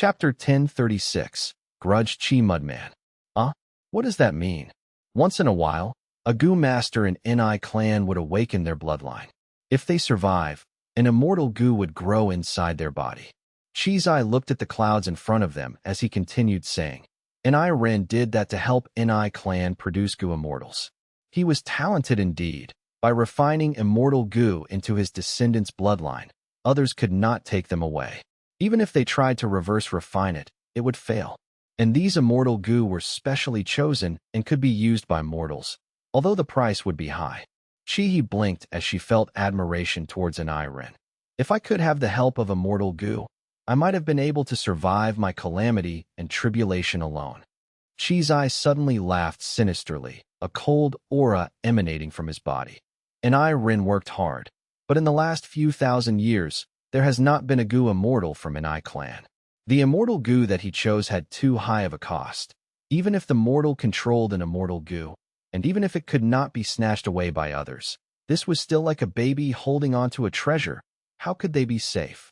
Chapter 1036, Grudge Chi Mudman. What does that mean? Once in a while, a Gu master and Ni clan would awaken their bloodline. If they survive, an immortal Gu would grow inside their body. Chizai looked at the clouds in front of them as he continued saying, Ni Ren did that to help Ni clan produce Gu immortals. He was talented indeed. By refining immortal Gu into his descendants' bloodline, others could not take them away. Even if they tried to reverse refine it, it would fail. And these immortal Gu were specially chosen and could be used by mortals, although the price would be high. Chi-Hi blinked as she felt admiration towards Ni Ren. If I could have the help of immortal Gu, I might have been able to survive my calamity and tribulation alone. Chizai suddenly laughed sinisterly, a cold aura emanating from his body. Ni Ren worked hard, but in the last few thousand years, there has not been a Gu immortal from Ni clan. The immortal Gu that he chose had too high of a cost. Even if the mortal controlled an immortal Gu, and even if it could not be snatched away by others, this was still like a baby holding onto a treasure. How could they be safe?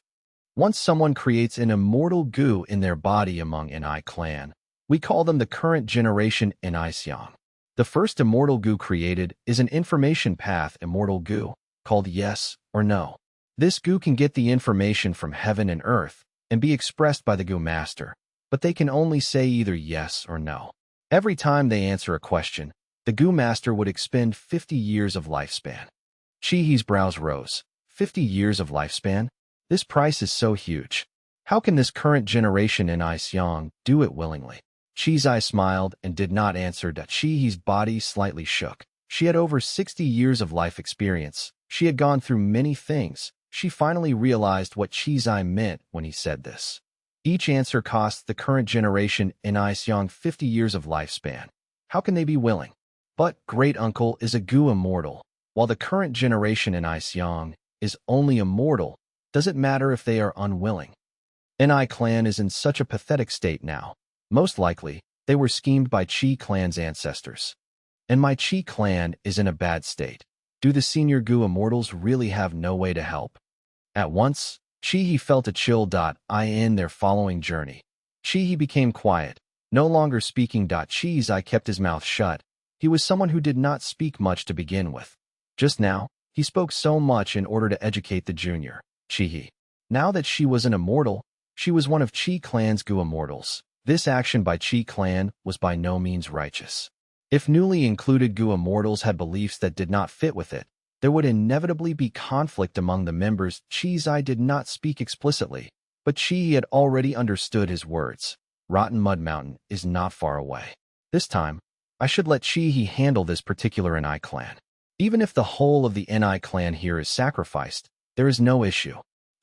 Once someone creates an immortal Gu in their body among Ni clan, we call them the current generation Ni Xiang. The first immortal Gu created is an information path immortal Gu, called yes or no. This Gu can get the information from heaven and earth and be expressed by the Gu master, but they can only say either yes or no. Every time they answer a question, the Gu master would expend 50 years of lifespan. Chi-Hi's brows rose. 50 years of lifespan? This price is so huge. How can this current generation Ni Xiang do it willingly? Chizai smiled and did not answer. Chi-Hi's body slightly shook. She had over 60 years of life experience. She had gone through many things. She finally realized what Chizai meant when he said this. Each answer costs the current generation Ni Xiang 50 years of lifespan. How can they be willing? But great-uncle is a Gu immortal, while the current generation Ni Xiang is only immortal. Does it matter if they are unwilling? Ni clan is in such a pathetic state now. Most likely, they were schemed by Chi clan's ancestors. And my Chi clan is in a bad state. Do the senior Gu immortals really have no way to help? At once, Chi-Hi felt a chill. In their following journey, Chi-Hi became quiet, no longer speaking. Chizai kept his mouth shut. He was someone who did not speak much to begin with. Just now, he spoke so much in order to educate the junior, Chi-Hi. Now that she was an immortal, she was one of Chi clan's Gu immortals. This action by Chi clan was by no means righteous. If newly included Gu immortals had beliefs that did not fit with it, there would inevitably be conflict among the members. Chizai did not speak explicitly, but Chi had already understood his words. Rotten Mud Mountain is not far away. This time, I should let Chi handle this particular Ni clan. Even if the whole of the Ni clan here is sacrificed, there is no issue.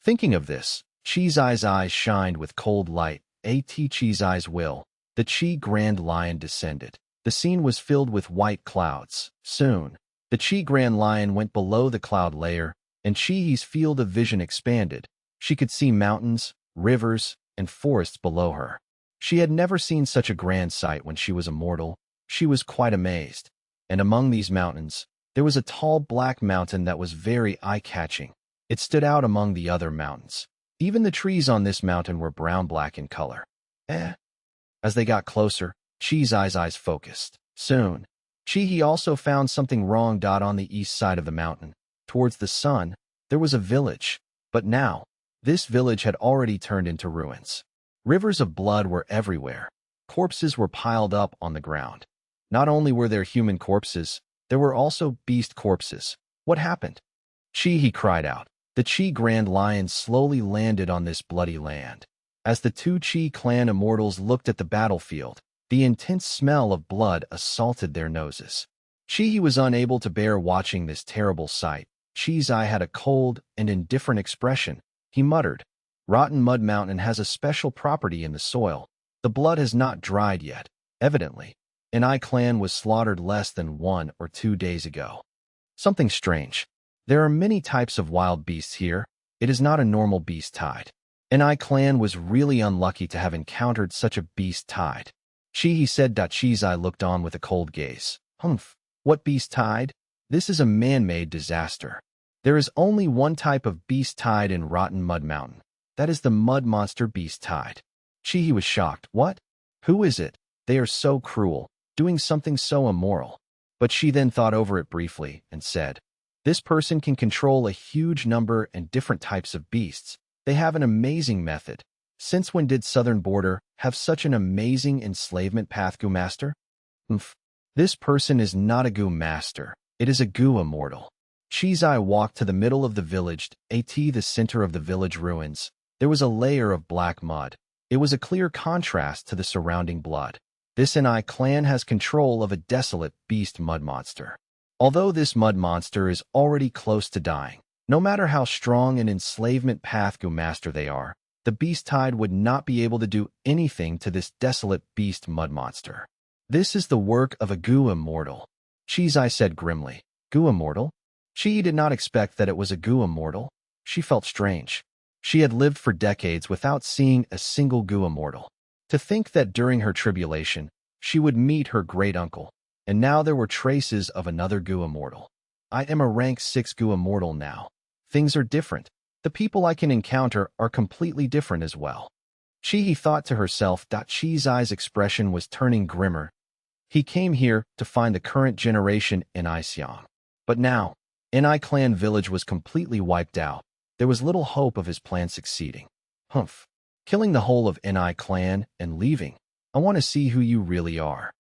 Thinking of this, Chizai's eyes shined with cold light. Chizai's will. The Chi Grand Lion descended. The scene was filled with white clouds. Soon, the Chi Grand Lion went below the cloud layer, and Chi-Hi's field of vision expanded. She could see mountains, rivers, and forests below her. She had never seen such a grand sight when she was immortal. She was quite amazed. And among these mountains, there was a tall black mountain that was very eye-catching. It stood out among the other mountains. Even the trees on this mountain were brown-black in color. As they got closer, Chizai's eyes focused. Soon, Chi-Hi also found something wrong. On the east side of the mountain, towards the sun, there was a village. But now, this village had already turned into ruins. Rivers of blood were everywhere. Corpses were piled up on the ground. Not only were there human corpses, there were also beast corpses. What happened? Chi-Hi cried out. The Chi Grand Lion slowly landed on this bloody land. As the two Chi clan immortals looked at the battlefield, the intense smell of blood assaulted their noses. Chi-Hi was unable to bear watching this terrible sight. Chizai had a cold and indifferent expression. He muttered, Rotten Mud Mountain has a special property in the soil. The blood has not dried yet. Evidently, Ni clan was slaughtered less than 1 or 2 days ago. Something strange. There are many types of wild beasts here. It is not a normal beast tide. Ni clan was really unlucky to have encountered such a beast tide. Chi-Hi said. Chizai looked on with a cold gaze. Humph. What beast tide? This is a man-made disaster. There is only one type of beast tide in Rotten Mud Mountain. That is the mud monster beast tide. He was shocked. What? Who is it? They are so cruel, doing something so immoral. But she then thought over it briefly and said, this person can control a huge number and different types of beasts. They have an amazing method. Since when did Southern Border have such an amazing enslavement path, Gu Master? This person is not a Gu Master. It is a Gu immortal. Chizai walked to the middle of the village, the center of the village ruins. There was a layer of black mud. It was a clear contrast to the surrounding blood. This Ni clan has control of a desolate beast mud monster. Although this mud monster is already close to dying, no matter how strong an enslavement path Gu Master they are, the beast tide would not be able to do anything to this desolate beast mud monster. This is the work of a Gu immortal, Chizai said grimly. Gu immortal? She did not expect that it was a Gu immortal. She felt strange. She had lived for decades without seeing a single Gu immortal. To think that during her tribulation, she would meet her great-uncle, and now there were traces of another Gu immortal. I am a rank 6 Gu immortal now. Things are different. The people I can encounter are completely different as well. He thought to herself. Chizai's expression was turning grimmer. He came here to find the current generation in Xiang. But now, Ni clan village was completely wiped out. There was little hope of his plan succeeding. Killing the whole of Ni clan and leaving. I want to see who you really are.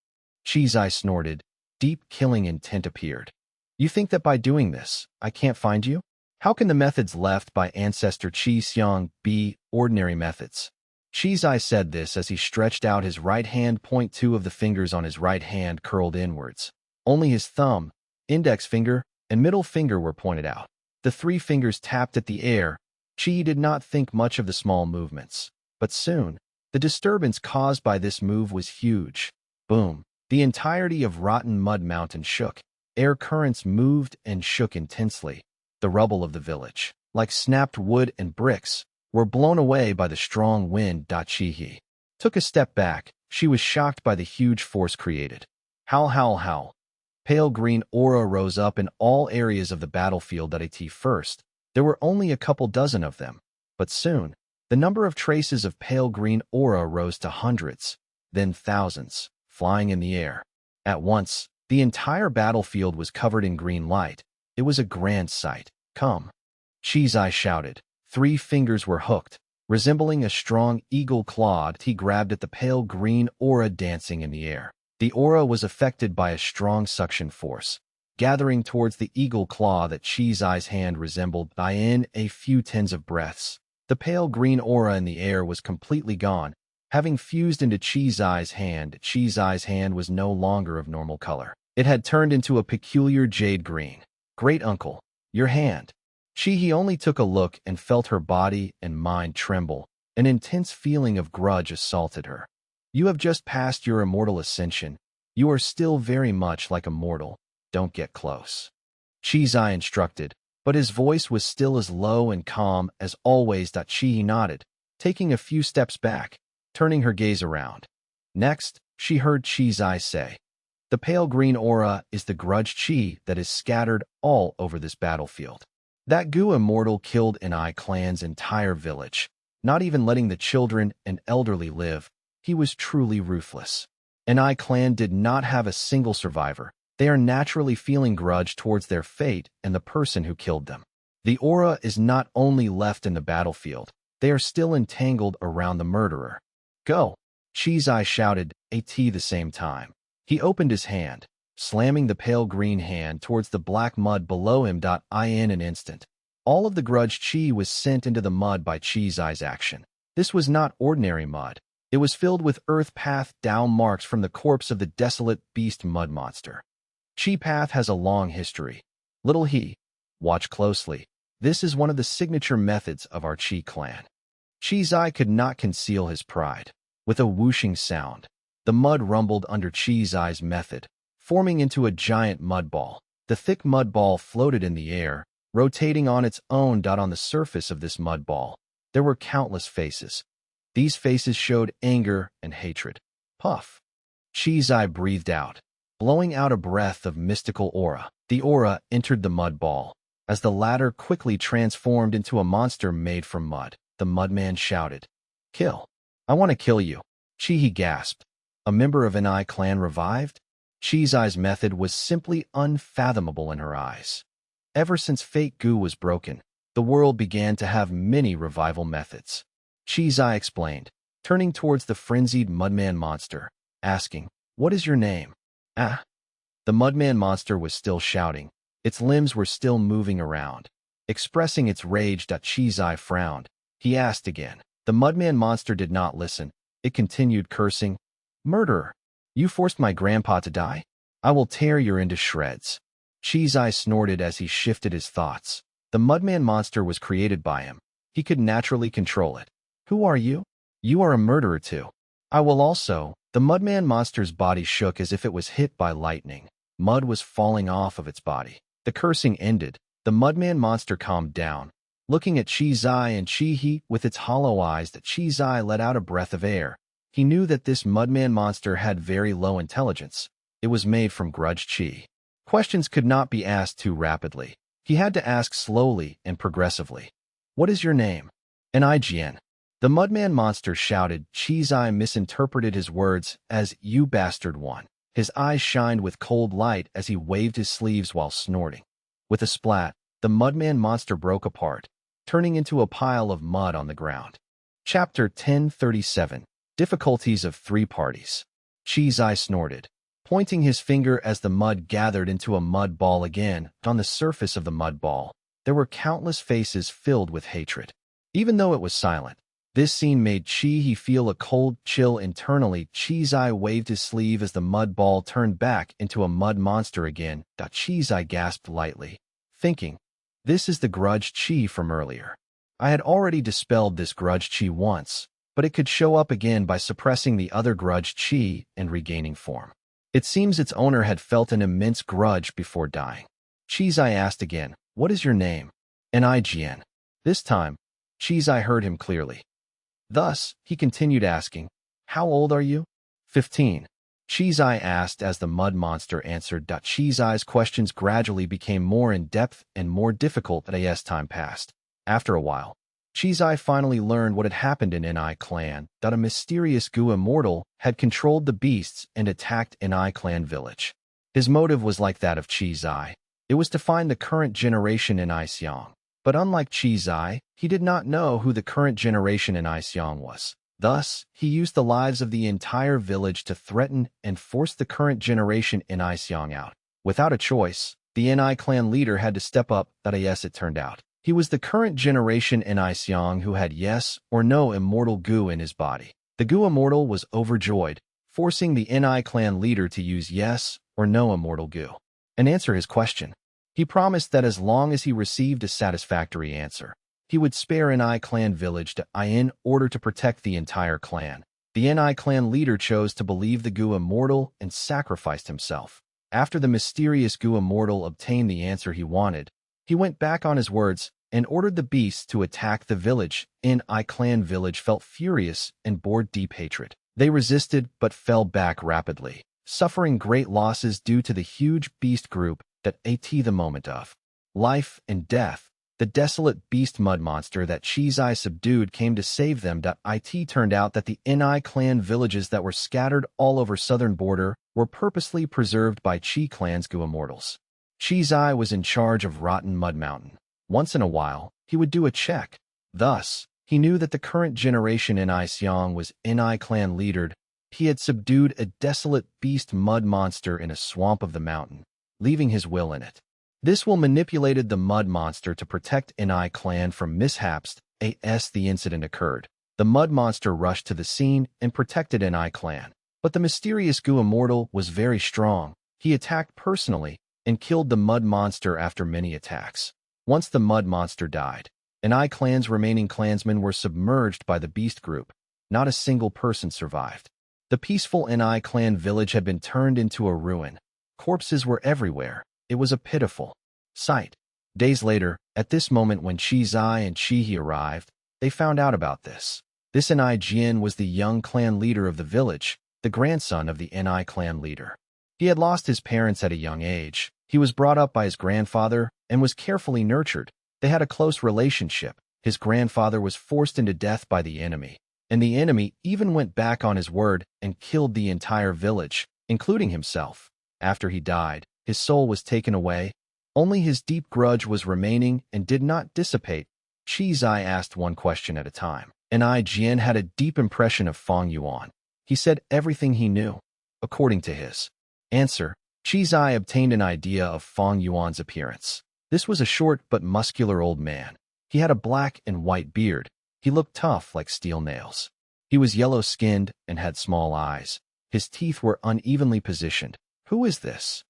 Chizai snorted. Deep killing intent appeared. You think that by doing this, I can't find you? How can the methods left by ancestor Qi Xiang be ordinary methods? Chizai said this as he stretched out his right hand. Two of the fingers on his right hand curled inwards. Only his thumb, index finger, and middle finger were pointed out. The 3 fingers tapped at the air. Qi did not think much of the small movements. But soon, the disturbance caused by this move was huge. Boom. The entirety of Rotten Mud Mountain shook. Air currents moved and shook intensely. The rubble of the village, like snapped wood and bricks, were blown away by the strong wind. Chi took a step back. She was shocked by the huge force created. Howl, howl, howl. Pale green aura rose up in all areas of the battlefield. At first, there were only a couple dozen of them, but soon, the number of traces of pale green aura rose to hundreds, then thousands, flying in the air. At once, the entire battlefield was covered in green light. It was a grand sight. Come. Chizai shouted. 3 fingers were hooked. Resembling a strong eagle claw, he grabbed at the pale green aura dancing in the air. The aura was affected by a strong suction force, gathering towards the eagle claw that Chizai's hand resembled. In a few tens of breaths, the pale green aura in the air was completely gone, having fused into Chizai's hand. Chizai's hand was no longer of normal color. It had turned into a peculiar jade green. Great uncle, your hand. He only took a look and felt her body and mind tremble. An intense feeling of grudge assaulted her. You have just passed your immortal ascension. You are still very much like a mortal. Don't get close. Chizai instructed, but his voice was still as low and calm as always. Chi nodded, taking a few steps back, turning her gaze around. Next, she heard Chizai say, the pale green aura is the grudge chi that is scattered all over this battlefield. That Gu immortal killed Ni clan's entire village, not even letting the children and elderly live. He was truly ruthless. Ni clan did not have a single survivor. They are naturally feeling grudge towards their fate and the person who killed them. The aura is not only left in the battlefield, they are still entangled around the murderer. Go! Chizai shouted at the same time. He opened his hand, slamming the pale green hand towards the black mud below him. In an instant, all of the grudge chi was sent into the mud by Chizai's action. This was not ordinary mud. It was filled with earth path down marks from the corpse of the desolate beast mud monster. Chi path has a long history. Little he, watch closely. This is one of the signature methods of our Chi clan. Chizai could not conceal his pride. With a whooshing sound, the mud rumbled under Chizai's method, forming into a giant mud ball. The thick mud ball floated in the air, rotating on its own. On the surface of this mud ball, there were countless faces. These faces showed anger and hatred. Puff. Chizai breathed out, blowing out a breath of mystical aura. The aura entered the mud ball. As the latter quickly transformed into a monster made from mud, the mudman shouted, "Kill!" I want to kill you. Chi gasped. A member of Ni clan revived? Chi's Eye's method was simply unfathomable in her eyes. Ever since Fate Gu was broken, the world began to have many revival methods. Chi's Eye explained, turning towards the frenzied Mudman monster, asking, "What is your name?" Ah. The Mudman monster was still shouting. Its limbs were still moving around. Expressing its rage, Chi's Eye frowned. He asked again. The Mudman monster did not listen. It continued cursing, "Murderer! You forced my grandpa to die? I will tear you into shreds." Chi's Eye snorted as he shifted his thoughts. The Mudman monster was created by him. He could naturally control it. "Who are you?" "You are a murderer too." "I will also." The Mudman monster's body shook as if it was hit by lightning. Mud was falling off of its body. The cursing ended. The Mudman monster calmed down. Looking at Chi's Eye and Chi with its hollow eyes, Chi's Eye let out a breath of air. He knew that this Mudman monster had very low intelligence. It was made from grudge Chi. Questions could not be asked too rapidly. He had to ask slowly and progressively. "What is your name?" "Nign." The Mudman monster shouted. Chi's Eye misinterpreted his words as "you bastard one." His eyes shined with cold light as he waved his sleeves while snorting. With a splat, the Mudman monster broke apart, turning into a pile of mud on the ground. Chapter 1037. Difficulties of Three Parties. Chi's Eye snorted, pointing his finger as the mud gathered into a mud ball again. On the surface of the mud ball, there were countless faces filled with hatred. Even though it was silent, this scene made Chi feel a cold chill internally. Chi's Eye waved his sleeve as the mud ball turned back into a mud monster again. Chi's Eye gasped lightly, thinking, "This is the grudge Chi from earlier. I had already dispelled this grudge Chi once, but it could show up again by suppressing the other grudge Chi and regaining form. It seems its owner had felt an immense grudge before dying." Chi's Eye asked again, "What is your name?" "Nign." This time, Chi's Eye heard him clearly. Thus, he continued asking, "How old are you?" 15. Chi's Eye asked as the mud monster answered. Chi's Eye's questions gradually became more in-depth and more difficult as time passed. After a while, Chi's Eye finally learned what had happened in Ni clan, that a mysterious Gu immortal had controlled the beasts and attacked Ni clan village. His motive was like that of Chi's Eye. It was to find the current generation in Xiong. But unlike Chi's Eye, he did not know who the current generation in Xiong was. Thus, he used the lives of the entire village to threaten and force the current generation in Xiong out. Without a choice, the Ni clan leader had to step up. Yes, it turned out. He was the current generation in Xiong who had yes or no immortal Gu in his body. The Gu immortal was overjoyed, forcing the Ni clan leader to use yes or no immortal Gu and answer his question. He promised that as long as he received a satisfactory answer, he would spare Ni clan village in order to protect the entire clan. The Ni clan leader chose to believe the Gu immortal and sacrificed himself. After the mysterious Gu immortal obtained the answer he wanted, he went back on his words and ordered the beasts to attack the village. Ni clan village felt furious and bore deep hatred. They resisted but fell back rapidly, suffering great losses due to the huge beast group that at the moment of life and death. The desolate beast mud monster that Chi's Eye subdued came to save them. It turned out that the Ni clan villages that were scattered all over southern border were purposely preserved by Chi clan's Gu immortals. Chi's Eye was in charge of Rotten Mud Mountain. Once in a while, he would do a check. Thus, he knew that the current generation in Xiong was Ni clan leadered. He had subdued a desolate beast mud monster in a swamp of the mountain, leaving his will in it. This will manipulated the mud monster to protect Ni clan from mishaps. As the incident occurred, the mud monster rushed to the scene and protected Ni clan. But the mysterious Gu immortal was very strong. He attacked personally and killed the mud monster after many attacks. Once the mud monster died, Ni clan's remaining clansmen were submerged by the beast group. Not a single person survived. The peaceful Ni clan village had been turned into a ruin. Corpses were everywhere. It was a pitiful sight. Days later, at this moment when Chi's Eye and Chi arrived, they found out about this. This Nign was the young clan leader of the village, the grandson of the Ni clan leader. He had lost his parents at a young age. He was brought up by his grandfather and was carefully nurtured. They had a close relationship. His grandfather was forced into death by the enemy. and the enemy even went back on his word and killed the entire village, including himself. After he died, his soul was taken away. Only his deep grudge was remaining and did not dissipate. Qi Zai asked one question at a time. And Jian had a deep impression of Fang Yuan. He said everything he knew. According to his answer, Qi Zai obtained an idea of Fang Yuan's appearance. This was a short but muscular old man. He had a black and white beard. He looked tough like steel nails. He was yellow-skinned and had small eyes. His teeth were unevenly positioned. Who is this?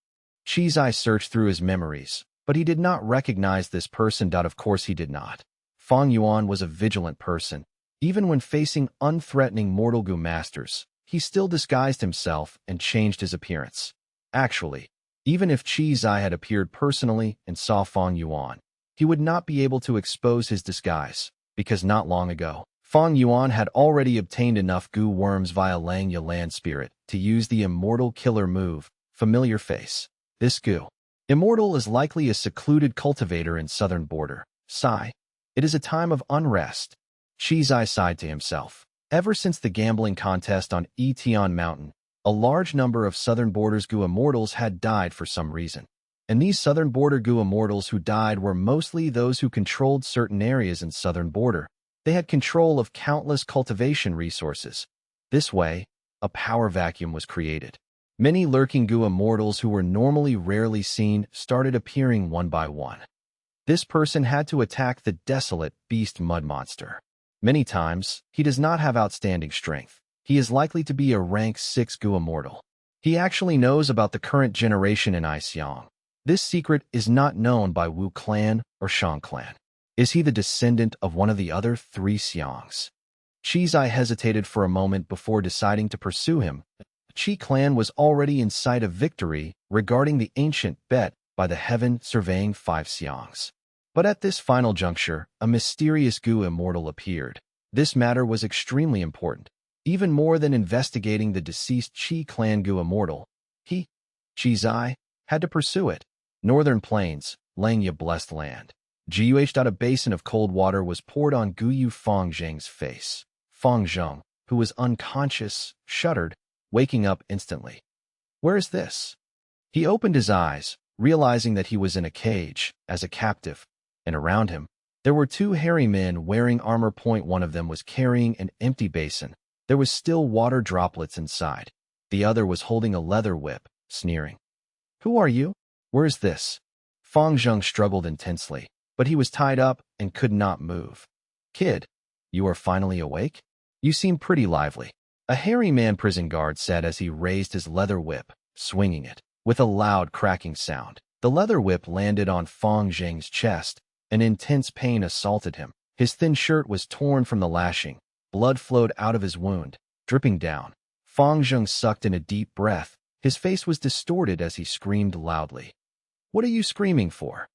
Qi Zai searched through his memories, but he did not recognize this person. Of course he did not. Fang Yuan was a vigilant person. Even when facing unthreatening mortal Gu masters, he still disguised himself and changed his appearance. Actually, even if Qi Zai had appeared personally and saw Fang Yuan, he would not be able to expose his disguise, because not long ago, Fang Yuan had already obtained enough Gu worms via Lang Ya land spirit to use the immortal killer move, Familiar Face. This Gu immortal is likely a secluded cultivator in southern border. Sigh. It is a time of unrest. Qi Zai sighed to himself. Ever since the gambling contest on Etian Mountain, a large number of southern borders Gu immortals had died for some reason. And these southern border Gu immortals who died were mostly those who controlled certain areas in southern border. They had control of countless cultivation resources. This way, a power vacuum was created. Many lurking Gu immortals who were normally rarely seen started appearing one by one. This person had to attack the desolate beast mud monster. Many times, he does not have outstanding strength. He is likely to be a rank 6 Gu immortal. He actually knows about the current generation in Xiang. This secret is not known by Wu clan or Shang clan. Is he the descendant of one of the other 3 Xiangs? Qi Zai hesitated for a moment before deciding to pursue him. The Qi clan was already in sight of victory regarding the ancient bet by the heaven surveying 5 Xiangs. But at this final juncture, a mysterious Gu immortal appeared. This matter was extremely important, even more than investigating the deceased Qi clan Gu immortal. He, Qi Zai, had to pursue it. Northern Plains, Langya blessed land. A basin of cold water was poured on Guyu Feng Zheng's face. Feng Zheng, who was unconscious, shuddered, waking up instantly. Where is this? He opened his eyes, realizing that he was in a cage, as a captive, and around him, there were 2 hairy men wearing armor. One of them was carrying an empty basin. There was still water droplets inside. The other was holding a leather whip, sneering. Who are you? Where is this? Feng Zheng struggled intensely, but he was tied up and could not move. Kid, you are finally awake? You seem pretty lively. A hairy man prison guard said as he raised his leather whip, swinging it. With a loud cracking sound, the leather whip landed on Feng Zheng's chest. An intense pain assaulted him. His thin shirt was torn from the lashing. Blood flowed out of his wound, dripping down. Feng Zheng sucked in a deep breath. His face was distorted as he screamed loudly. What are you screaming for?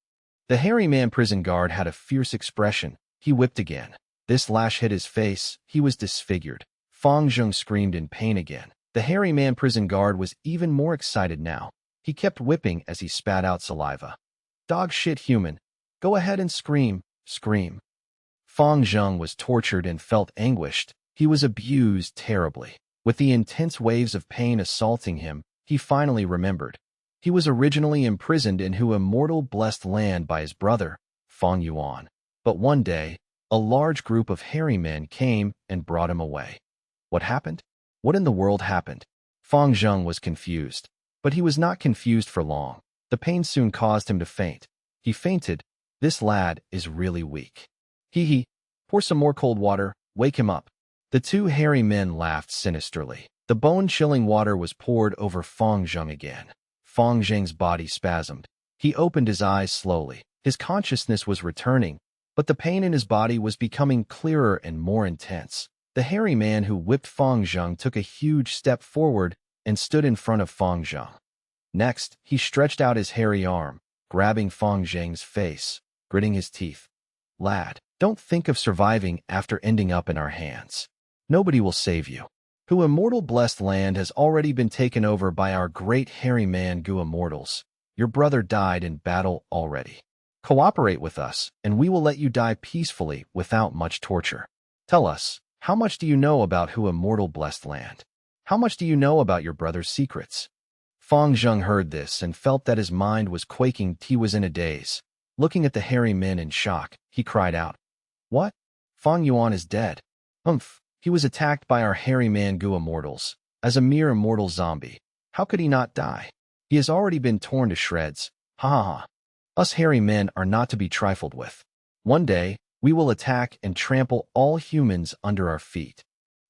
The hairy man prison guard had a fierce expression. He whipped again. This lash hit his face. He was disfigured. Feng Zheng screamed in pain again. The hairy man prison guard was even more excited now. He kept whipping as he spat out saliva. Dog shit human. Go ahead and scream, scream. Feng Zheng was tortured and felt anguished. He was abused terribly. With the intense waves of pain assaulting him, he finally remembered. He was originally imprisoned in Hu immortal blessed land by his brother, Fang Yuan. But one day, a large group of hairy men came and brought him away. What happened? What in the world happened? Feng Zheng was confused. But he was not confused for long. The pain soon caused him to faint. He fainted. This lad is really weak. Hee. Pour some more cold water, wake him up. The 2 hairy men laughed sinisterly. The bone-chilling water was poured over Feng Zheng again. Feng Zheng's body spasmed. He opened his eyes slowly. His consciousness was returning, but the pain in his body was becoming clearer and more intense. The hairy man who whipped Feng Zheng took a huge step forward and stood in front of Feng Zheng. Next, he stretched out his hairy arm, grabbing Feng Zheng's face, gritting his teeth. Lad, don't think of surviving after ending up in our hands. Nobody will save you. Hu immortal blessed land has already been taken over by our great hairy man Gu immortals. Your brother died in battle already. Cooperate with us, and we will let you die peacefully without much torture. Tell us, How much do you know about who immortal blessed land? How much do you know about your brother's secrets? Fang Zheng heard this and felt that his mind was quaking. He was in a daze. Looking at the hairy men in shock, he cried out, "What? Fang Yuan is dead." "Humph, he was attacked by our hairy man Gu immortals. As a mere immortal zombie, how could he not die? He has already been torn to shreds. Ha ha ha. Us hairy men are not to be trifled with. One day, we will attack and trample all humans under our feet."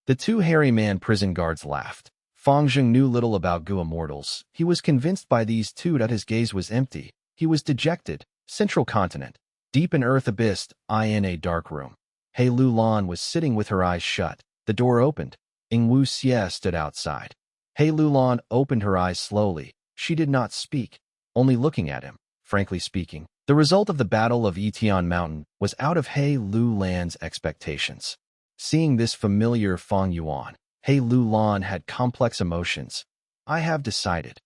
The two hairy man prison guards laughed. Fang Zheng knew little about Gu immortals. He was convinced by these two that his gaze was empty. He was dejected. Central continent. Deep in earth abyss, in a dark room. He Lu Lan was sitting with her eyes shut. The door opened. Ing Wu Xie stood outside. He Lu Lan opened her eyes slowly. She did not speak, only looking at him. Frankly speaking, the result of the Battle of Yitian Mountain was out of He Lu Lan's expectations. Seeing this familiar Fang Yuan, He Lu Lan had complex emotions. "I have decided,"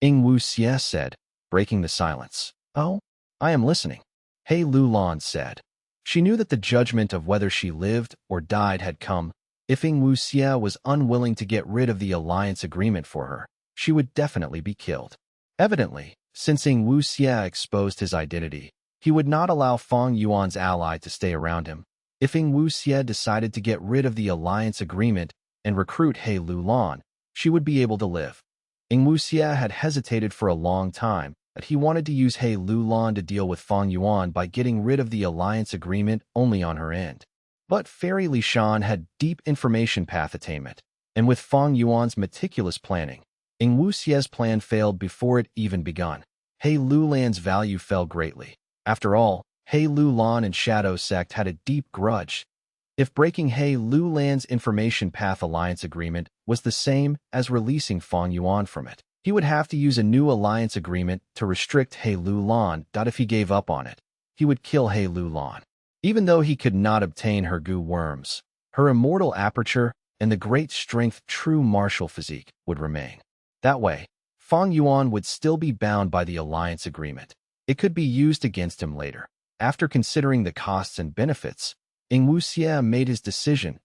Ing Wu Xie said, breaking the silence. "Oh? I am listening," He Lu Lan said. She knew that the judgment of whether she lived or died had come. If Ing Wu Xie was unwilling to get rid of the alliance agreement for her, she would definitely be killed. Evidently, since Ing Wu Xie exposed his identity, he would not allow Fang Yuan's ally to stay around him. If Ing Wu Xie decided to get rid of the alliance agreement and recruit He Lu Lan, she would be able to live. Ing Wu Xie had hesitated for a long time, but he wanted to use He Lu Lan to deal with Fang Yuan by getting rid of the alliance agreement only on her end. But Fairy Li Shan had deep information path attainment, and with Fang Yuan's meticulous planning, Ing Wu Xie's plan failed before it even begun. He Lu Lan's value fell greatly. After all, He Lu Lan and Shadow Sect had a deep grudge. If breaking He Lu Lan's information path alliance agreement was the same as releasing Fang Yuan from it, he would have to use a new alliance agreement to restrict He Lu Lan. If he gave up on it, he would kill He Lu Lan. Even though he could not obtain her Gu worms, her immortal aperture and the great strength true martial physique would remain. That way, Fang Yuan would still be bound by the alliance agreement. It could be used against him later. After considering the costs and benefits, Ing Wu Xie made his decision.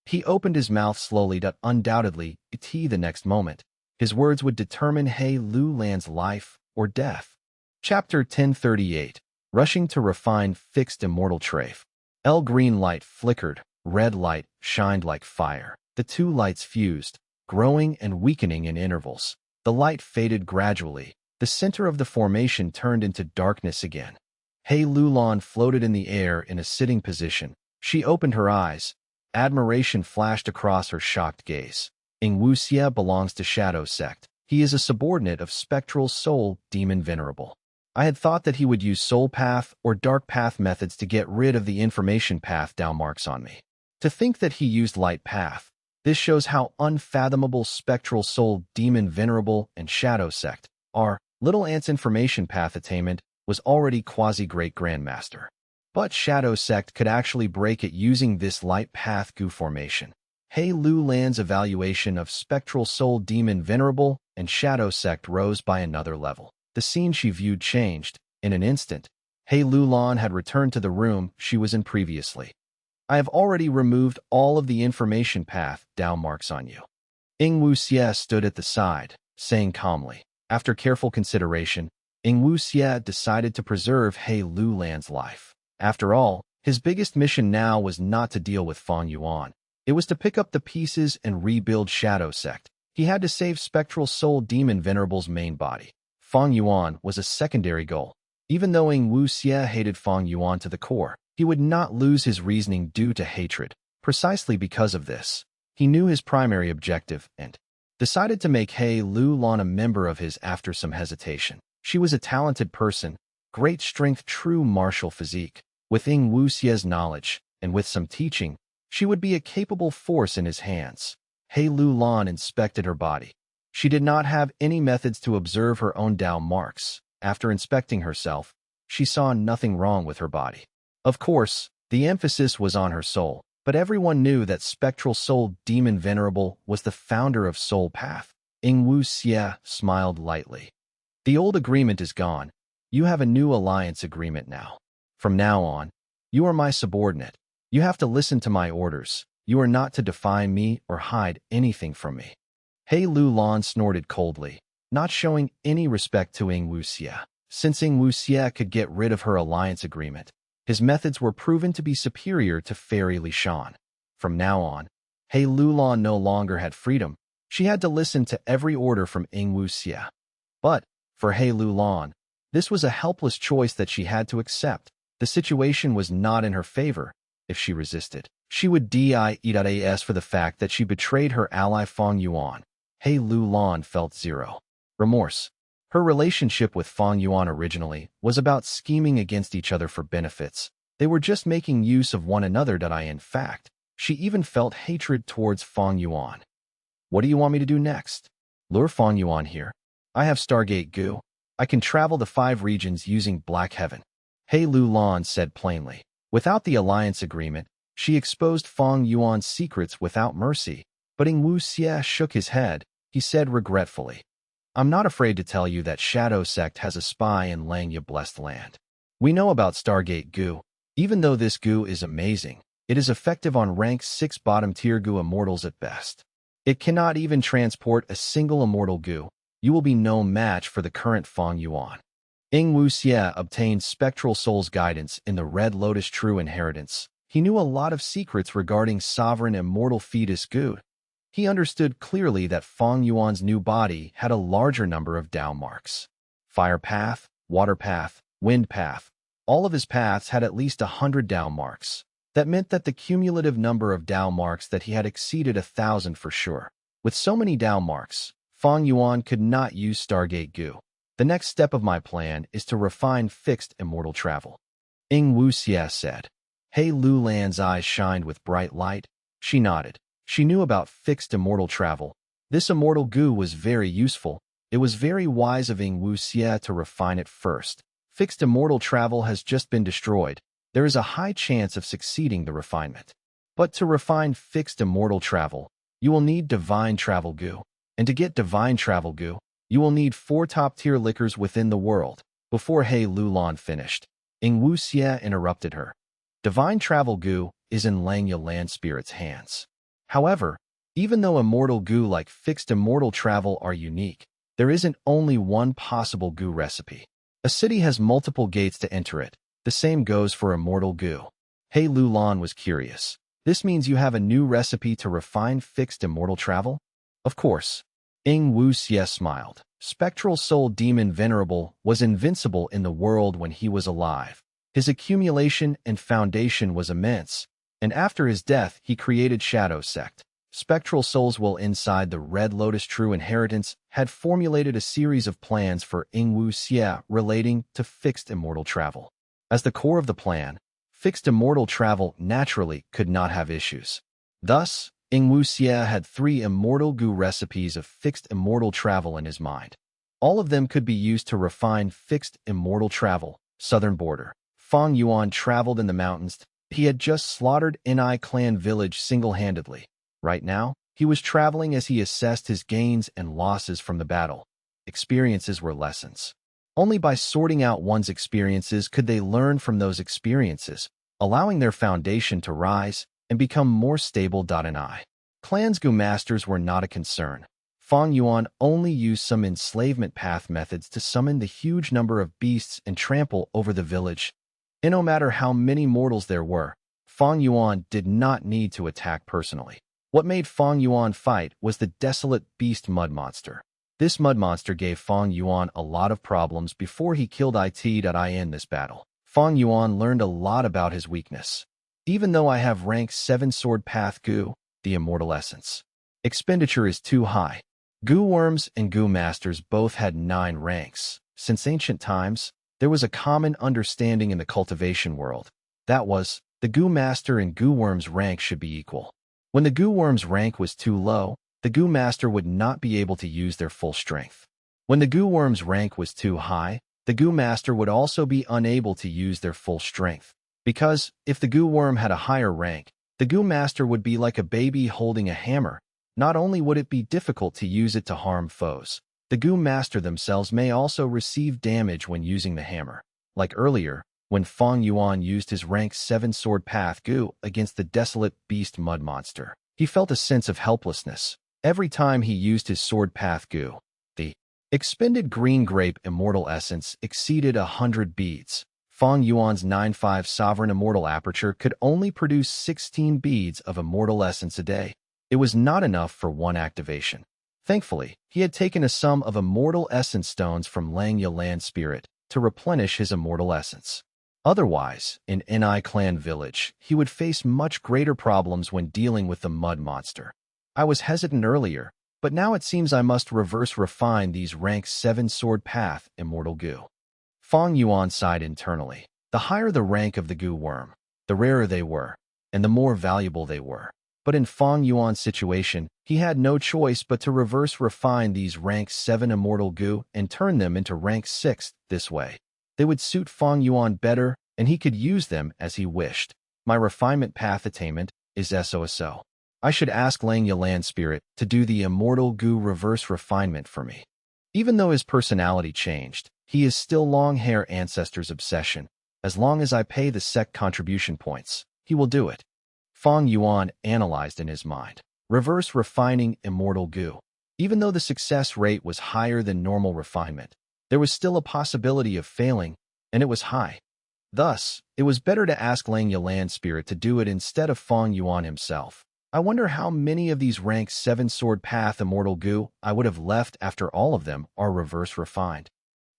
He opened his mouth slowly. Undoubtedly, the next moment, his words would determine He Lu Lan's life or death. Chapter 1038. Rushing to refine fixed immortal trait. Green light flickered, red light shined like fire. The two lights fused, growing and weakening in intervals. The light faded gradually. The center of the formation turned into darkness again. He Lu Lan floated in the air in a sitting position. She opened her eyes. Admiration flashed across her shocked gaze. Ing Wu Xie belongs to Shadow Sect. He is a subordinate of Spectral Soul Demon Venerable. I had thought that he would use Soul Path or Dark Path methods to get rid of the information path down marks on me. To think that he used Light Path. This shows how unfathomable Spectral Soul Demon Venerable and Shadow Sect are. Little Ant's information path attainment was already quasi-great grandmaster. But Shadow Sect could actually break it using this Light Path Gu formation. He Lu Lan's evaluation of Spectral Soul Demon Venerable and Shadow Sect rose by another level. The scene she viewed changed. In an instant, He Lu Lan had returned to the room she was in previously. I have already removed all of the information path down marks on you. Ing Wu Xie stood at the side, saying calmly. After careful consideration, Ing Wu Xie decided to preserve He Lu Lan's life. After all, his biggest mission now was not to deal with Fang Yuan. It was to pick up the pieces and rebuild Shadow Sect. He had to save Spectral Soul Demon Venerable's main body. Fang Yuan was a secondary goal. Even though Ing Wu Xie hated Fang Yuan to the core, he would not lose his reasoning due to hatred. Precisely because of this, he knew his primary objective and decided to make He Lu Lan a member of his after some hesitation. She was a talented person, great strength, true martial physique. With Ing Wu Xie's knowledge, and with some teaching, she would be a capable force in his hands. He Lu Lan inspected her body. She did not have any methods to observe her own down marks. After inspecting herself, she saw nothing wrong with her body. Of course, the emphasis was on her soul, but everyone knew that Spectral Soul Demon Venerable was the founder of Soul Path. Ing Wu Xie smiled lightly. The old agreement is gone. You have a new alliance agreement now. From now on, you are my subordinate. You have to listen to my orders. You are not to defy me or hide anything from me. He Lulan snorted coldly, not showing any respect to Ying Wuxia. Since Ying Wuxia could get rid of her alliance agreement, his methods were proven to be superior to Fairy Li Shan. From now on, He Lulan no longer had freedom. She had to listen to every order from Ying Wuxia. But, for He Lulan, this was a helpless choice that she had to accept. The situation was not in her favor. If she resisted, she would die for the fact that she betrayed her ally Fang Yuan. He Lulan felt zero remorse. Her relationship with Fang Yuan originally was about scheming against each other for benefits. They were just making use of one another. In fact, she even felt hatred towards Fang Yuan. What do you want me to do next? Lure Fang Yuan here. I have Stargate Gu. I can travel the 5 regions using Black Heaven. He Lulan said plainly. Without the alliance agreement, she exposed Fang Yuan's secrets without mercy. But Ying Wuxia shook his head. He said regretfully, I'm not afraid to tell you that Shadow Sect has a spy in Langya Blessed Land. We know about Stargate Gu. Even though this Gu is amazing, it is effective on rank 6 bottom-tier Gu immortals at best. It cannot even transport a single immortal Gu. You will be no match for the current Fang Yuan. Ying Wuxia obtained Spectral Soul's guidance in the Red Lotus True Inheritance. He knew a lot of secrets regarding sovereign immortal fetus Gu. He understood clearly that Fang Yuan's new body had a larger number of Dao marks. Fire path, water path, wind path. All of his paths had at least 100 Dao marks. That meant that the cumulative number of Dao marks that he had exceeded 1,000 for sure. With so many Dao marks, Fang Yuan could not use Stargate Gu. The next step of my plan is to refine fixed immortal travel. Ying Wuxia said. He Lulan's eyes shined with bright light. She nodded. She knew about fixed immortal travel. This immortal Gu was very useful. It was very wise of Ying Wuxia to refine it first. Fixed immortal travel has just been destroyed. There is a high chance of succeeding the refinement. But to refine fixed immortal travel, you will need divine travel Gu. And to get divine travel Gu, you will need 4 top-tier liquors within the world. Before He Lulan finished, Ying Wuxia interrupted her. Divine travel Gu is in Langya Land Spirit's hands. However, even though immortal Gu like fixed immortal travel are unique, there isn't only one possible Gu recipe. A city has multiple gates to enter it. The same goes for immortal Gu. He Lulan was curious. This means you have a new recipe to refine fixed immortal travel? Of course. Ying Wuxia smiled. Spectral Soul Demon Venerable was invincible in the world when he was alive. His accumulation and foundation was immense, and after his death he created Shadow Sect. Spectral Souls will inside the Red Lotus True Inheritance had formulated a series of plans for Ying Wuxia relating to fixed immortal travel. As the core of the plan, fixed immortal travel naturally could not have issues. Thus, Ying Wuxia had 3 immortal Gu recipes of fixed immortal travel in his mind. All of them could be used to refine fixed immortal travel. Southern border. Fang Yuan traveled in the mountains. He had just slaughtered Ni clan village single-handedly. Right now, he was traveling as he assessed his gains and losses from the battle. Experiences were lessons. Only by sorting out one's experiences could they learn from those experiences, allowing their foundation to rise and become more stable. Clan's Gu masters were not a concern. Fang Yuan only used some enslavement path methods to summon the huge number of beasts and trample over the village. And no matter how many mortals there were, Fang Yuan did not need to attack personally. What made Fang Yuan fight was the desolate beast mud monster. This mud monster gave Fang Yuan a lot of problems before he killed in this battle. Fang Yuan learned a lot about his weakness. Even though I have rank 7 sword path Gu, the immortal essence, expenditure is too high. Gu worms and Gu masters both had 9 ranks. Since ancient times, there was a common understanding in the cultivation world. That was, the Gu master and Gu worm's rank should be equal. When the Gu worm's rank was too low, the Gu master would not be able to use their full strength. When the Gu worm's rank was too high, the Gu master would also be unable to use their full strength. Because, if the Gu worm had a higher rank, the Gu master would be like a baby holding a hammer. Not only would it be difficult to use it to harm foes, the Gu master themselves may also receive damage when using the hammer. Like earlier, when Fang Yuan used his rank 7 sword path Gu against the desolate beast mud monster. He felt a sense of helplessness every time he used his sword path Gu. The expended green grape immortal essence exceeded 100 beads. Fang Yuan's 9-5 sovereign immortal aperture could only produce 16 beads of immortal essence a day. It was not enough for one activation. Thankfully, he had taken a sum of immortal essence stones from Langya Land Spirit to replenish his immortal essence. Otherwise, in Ni Clan Village, he would face much greater problems when dealing with the mud monster. I was hesitant earlier, but now it seems I must reverse refine these rank 7 sword path immortal Gu. Fang Yuan sighed internally. The higher the rank of the Gu worm, the rarer they were, and the more valuable they were. But in Fang Yuan's situation, he had no choice but to reverse refine these rank 7 immortal Gu and turn them into rank 6 this way. They would suit Fang Yuan better, and he could use them as he wished. My refinement path attainment is SOSO. I should ask Langya Land Spirit to do the immortal Gu reverse refinement for me. Even though his personality changed, he is still long hair ancestor's obsession. As long as I pay the sect contribution points, he will do it. Fang Yuan analyzed in his mind. Reverse refining immortal Gu. Even though the success rate was higher than normal refinement, there was still a possibility of failing, and it was high. Thus, it was better to ask Langya Land Spirit to do it instead of Fang Yuan himself. I wonder how many of these rank 7 sword path immortal Gu I would have left after all of them are reverse refined.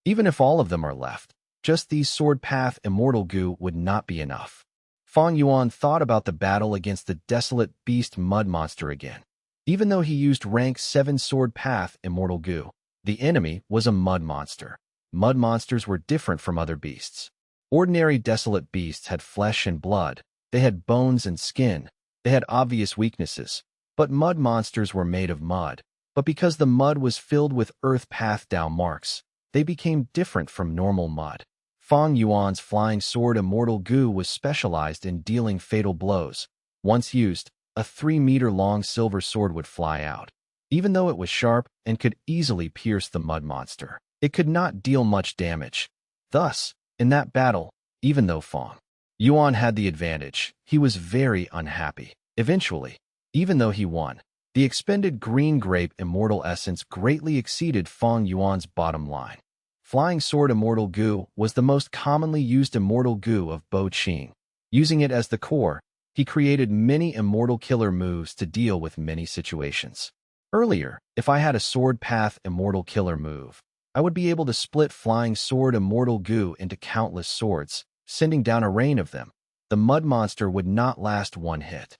Even if all of them are left, just these sword path immortal Gu would not be enough. Fang Yuan thought about the battle against the desolate beast mud monster again. Even though he used rank 7 sword path immortal Gu, the enemy was a mud monster. Mud monsters were different from other beasts. Ordinary desolate beasts had flesh and blood. They had bones and skin. They had obvious weaknesses. But mud monsters were made of mud. But because the mud was filled with earth path Dao marks, they became different from normal mud. Fang Yuan's flying sword immortal Gu was specialized in dealing fatal blows. Once used, a 3-meter-long silver sword would fly out. Even though it was sharp and could easily pierce the mud monster, it could not deal much damage. Thus, in that battle, even though Fang Yuan had the advantage, he was very unhappy. Eventually, even though he won, the expended green grape immortal essence greatly exceeded Fang Yuan's bottom line. Flying sword immortal Gu was the most commonly used immortal Gu of Bo Qing. Using it as the core, he created many immortal killer moves to deal with many situations. Earlier, if I had a sword path immortal killer move, I would be able to split flying sword immortal Gu into countless swords, sending down a rain of them. The mud monster would not last one hit.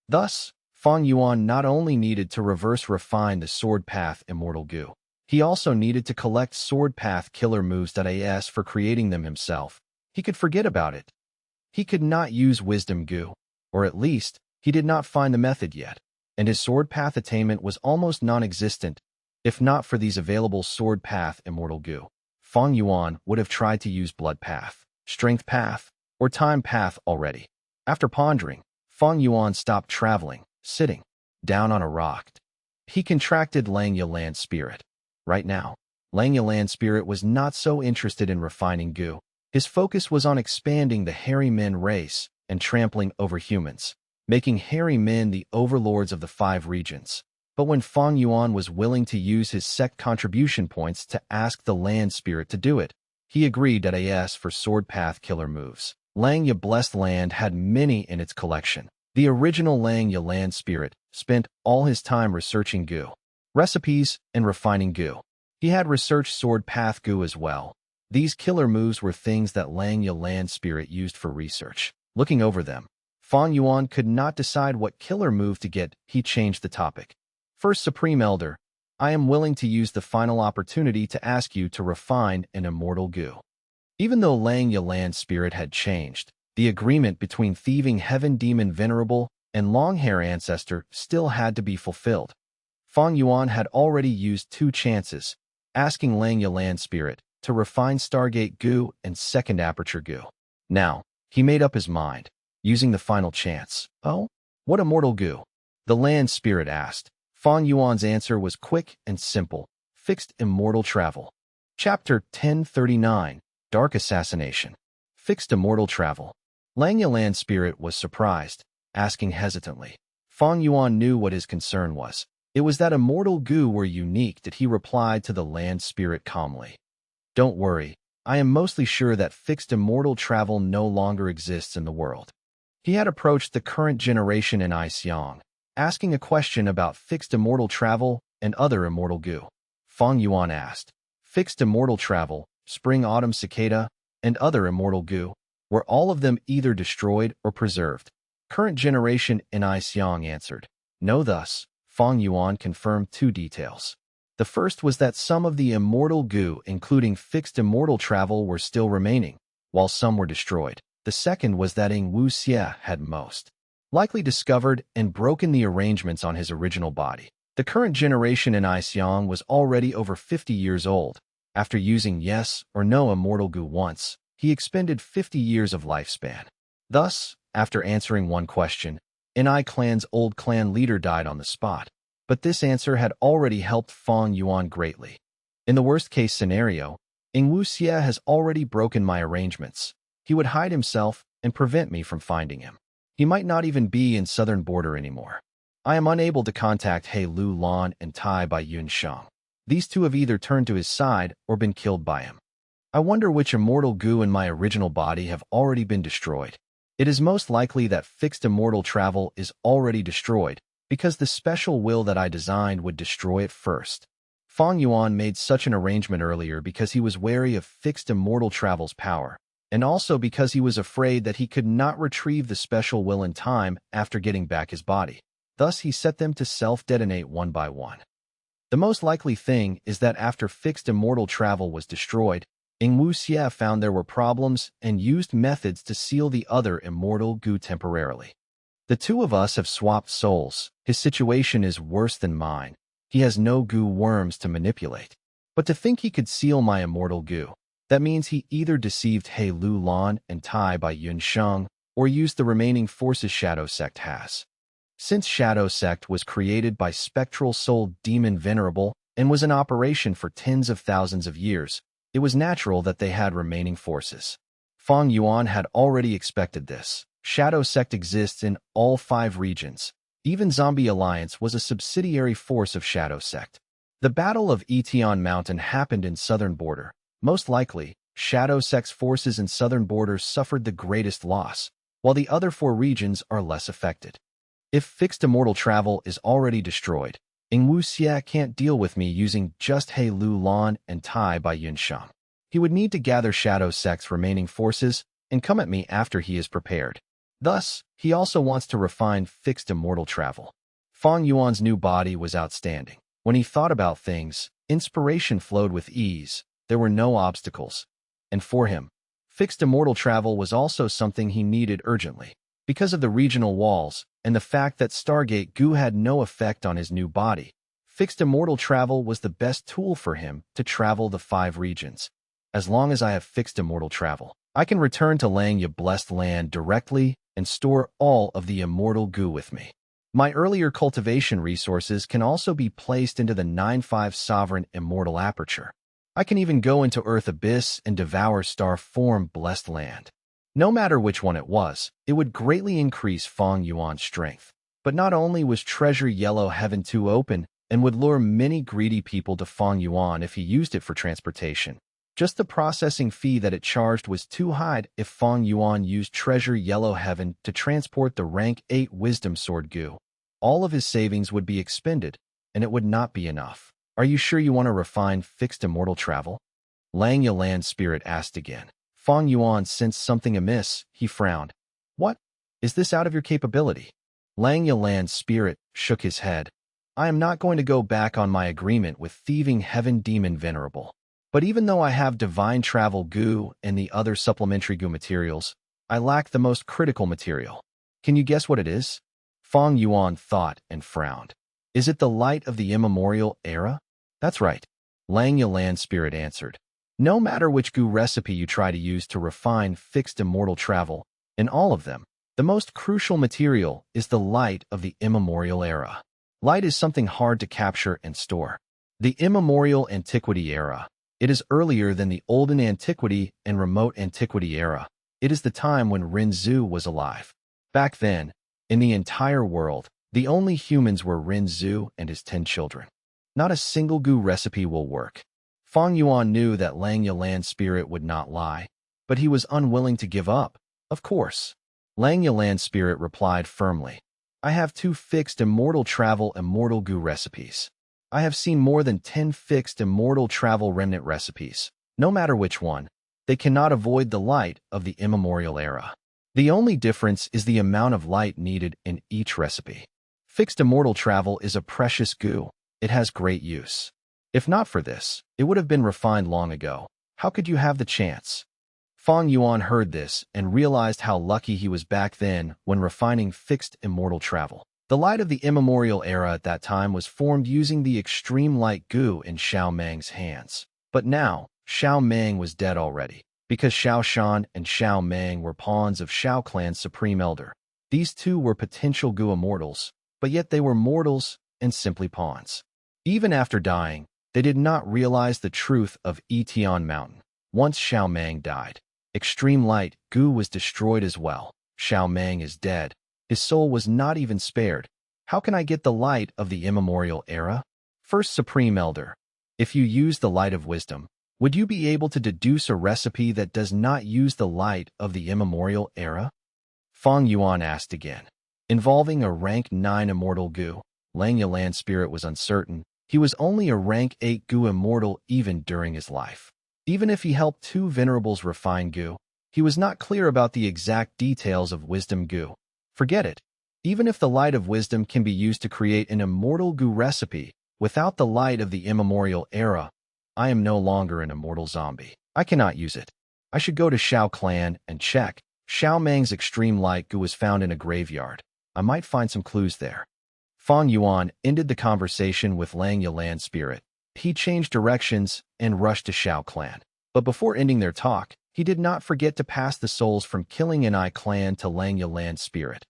Thus, Fang Yuan not only needed to reverse refine the sword path immortal Gu, he also needed to collect sword path killer moves.as for creating them himself. He could forget about it. He could not use wisdom Gu, or at least, he did not find the method yet, and his sword path attainment was almost non-existent. If not for these available sword path immortal Gu, Fang Yuan would have tried to use blood path, strength path, or time path already. After pondering, Fang Yuan stopped traveling, sitting down on a rock. He contracted Langya Land Spirit. Right now, Langya Land Spirit was not so interested in refining Gu. His focus was on expanding the hairy men race and trampling over humans, making hairy men the overlords of the 5 regions. But when Fang Yuan was willing to use his sect contribution points to ask the land spirit to do it, he agreed.as for sword path killer moves. Langya Blessed Land had many in its collection. The original Langya Land Spirit spent all his time researching Gu recipes and refining Gu. He had researched sword path Gu as well. These killer moves were things that Langya Land Spirit used for research. Looking over them, Fang Yuan could not decide what killer move to get. He changed the topic. First Supreme Elder, I am willing to use the final opportunity to ask you to refine an immortal Gu. Even though Langya Land Spirit had changed, the agreement between Thieving Heaven Demon Venerable and Longhair Ancestor still had to be fulfilled. Fang Yuan had already used 2 chances, asking Langya Land Spirit to refine Stargate Gu and Second Aperture Gu. Now, he made up his mind, using the final chance. Oh? What immortal Gu? The Land Spirit asked. Fang Yuan's answer was quick and simple. Fixed immortal travel. Chapter 1039, Dark Assassination. Fixed immortal travel. Lang Yalan's spirit was surprised, asking hesitantly. Fang Yuan knew what his concern was. It was that immortal goo were unique that he replied to the land spirit calmly. Don't worry, I am mostly sure that fixed immortal travel no longer exists in the world. He had approached the current generation in Xiong, asking a question about fixed immortal travel and other immortal goo. Fang Yuan asked, fixed immortal travel, spring autumn cicada, and other immortal goo, were all of them either destroyed or preserved? Current generation in Xiong answered, no. Thus, Fang Yuan confirmed two details. The first was that some of the immortal goo, including fixed immortal travel, were still remaining, while some were destroyed. The second was that Ing Wu Xie had most likely discovered and broken the arrangements on his original body. The current generation in Xiong was already over 50 years old. After using yes or no immortal goo once, he expended 50 years of lifespan. Thus, after answering one question, Ni clan's old clan leader died on the spot. But this answer had already helped Fang Yuan greatly. In the worst-case scenario, Ing Wu Xie has already broken my arrangements. He would hide himself and prevent me from finding him. He might not even be in southern border anymore. I am unable to contact He Lu Lan and Tai Bai Yun Sheng. These two have either turned to his side or been killed by him. I wonder which immortal goo in my original body have already been destroyed. It is most likely that fixed immortal travel is already destroyed, because the special will that I designed would destroy it first. Fang Yuan made such an arrangement earlier because he was wary of fixed immortal travel's power, and also because he was afraid that he could not retrieve the special will in time after getting back his body. Thus, he set them to self-detonate one by one. The most likely thing is that after fixed immortal travel was destroyed, Ing Wu Xie found there were problems and used methods to seal the other immortal goo temporarily. The two of us have swapped souls. His situation is worse than mine. He has no goo worms to manipulate. But to think he could seal my immortal goo, that means he either deceived He Lu Lan and Tai Bai Yun Sheng, or used the remaining forces Shadow Sect has. Since Shadow Sect was created by spectral soul demon Venerable and was in operation for tens of thousands of years, it was natural that they had remaining forces. Fang Yuan had already expected this. Shadow Sect exists in all 5 regions. Even Zombie Alliance was a subsidiary force of Shadow Sect. The Battle of Etion Mountain happened in southern border. Most likely, Shadow Sect's forces in southern borders suffered the greatest loss, while the other 4 regions are less affected. If fixed immortal travel is already destroyed, Ing Wu Xie can't deal with me using just He Lu Lan and Tai Bai Yun Sheng. He would need to gather Shadow Sect's remaining forces and come at me after he is prepared. Thus, he also wants to refine fixed immortal travel. Fang Yuan's new body was outstanding. When he thought about things, inspiration flowed with ease. There were no obstacles. And for him, fixed immortal travel was also something he needed urgently. Because of the regional walls and the fact that Stargate goo had no effect on his new body, fixed immortal travel was the best tool for him to travel the 5 regions. As long as I have fixed immortal travel, I can return to Langya Blessed Land directly and store all of the immortal goo with me. My earlier cultivation resources can also be placed into the 9-5 Sovereign Immortal Aperture. I can even go into Earth Abyss and devour Star Form Blessed Land. No matter which one it would greatly increase Fang Yuan's strength. But not only was Treasure Yellow Heaven 2 open and would lure many greedy people to Fang Yuan if he used it for transportation, just the processing fee that it charged was too high if Fang Yuan used Treasure Yellow Heaven to transport the rank 8 Wisdom Sword goo. All of his savings would be expended, and it would not be enough. Are you sure you want to refine fixed immortal travel? Lang Yalan's spirit asked again. Fang Yuan sensed something amiss. He frowned. What? Is this out of your capability? Lang Yalan's spirit shook his head. I am not going to go back on my agreement with thieving Heaven Demon Venerable. But even though I have divine travel goo and the other supplementary goo materials, I lack the most critical material. Can you guess what it is? Fang Yuan thought and frowned. Is it the light of the immemorial era? That's right. Lang Yalan's spirit answered. No matter which goo recipe you try to use to refine fixed immortal travel, in all of them, the most crucial material is the light of the immemorial era. Light is something hard to capture and store. The immemorial antiquity era. It is earlier than the olden antiquity and remote antiquity era. It is the time when Rinzhu was alive. Back then, in the entire world, the only humans were Rinzhu and his 10 children. Not a single goo recipe will work. Fang Yuan knew that Lang Yalan's spirit would not lie, but he was unwilling to give up, of course. Lang Yalan's spirit replied firmly, I have 2 fixed immortal travel immortal goo recipes. I have seen more than 10 fixed immortal travel remnant recipes. No matter which one, they cannot avoid the light of the immemorial era. The only difference is the amount of light needed in each recipe. Fixed immortal travel is a precious goo. It has great use. If not for this, it would have been refined long ago. How could you have the chance? Fang Yuan heard this and realized how lucky he was back then when refining fixed immortal travel. The light of the immemorial era at that time was formed using the extreme light goo in Xiao Mang's hands. But now, Xiao Mang was dead already, because Xiao Shan and Xiao Mang were pawns of Xiao Clan's supreme elder. These two were potential goo immortals, but yet they were mortals and simply pawns. Even after dying, they did not realize the truth of Etian Mountain. Once Xiao Mang died, extreme light goo was destroyed as well. Xiao Mang is dead. His soul was not even spared. How can I get the light of the immemorial era? First Supreme Elder, if you use the light of wisdom, would you be able to deduce a recipe that does not use the light of the immemorial era? Fang Yuan asked again. Involving a rank 9 immortal goo, Lang Yalan's spirit was uncertain. He was only a rank 8 goo immortal even during his life. Even if he helped 2 venerables refine goo, he was not clear about the exact details of wisdom goo. Forget it. Even if the light of wisdom can be used to create an immortal goo recipe, without the light of the immemorial era, I am no longer an immortal zombie. I cannot use it. I should go to Xiao Clan and check. Xiao Mang's extreme light goo was found in a graveyard. I might find some clues there. Fang Yuan ended the conversation with Lang Yalan's spirit. He changed directions and rushed to Xiao Clan. But before ending their talk, he did not forget to pass the souls from Killing Ni Clan to Lang Yalan's spirit.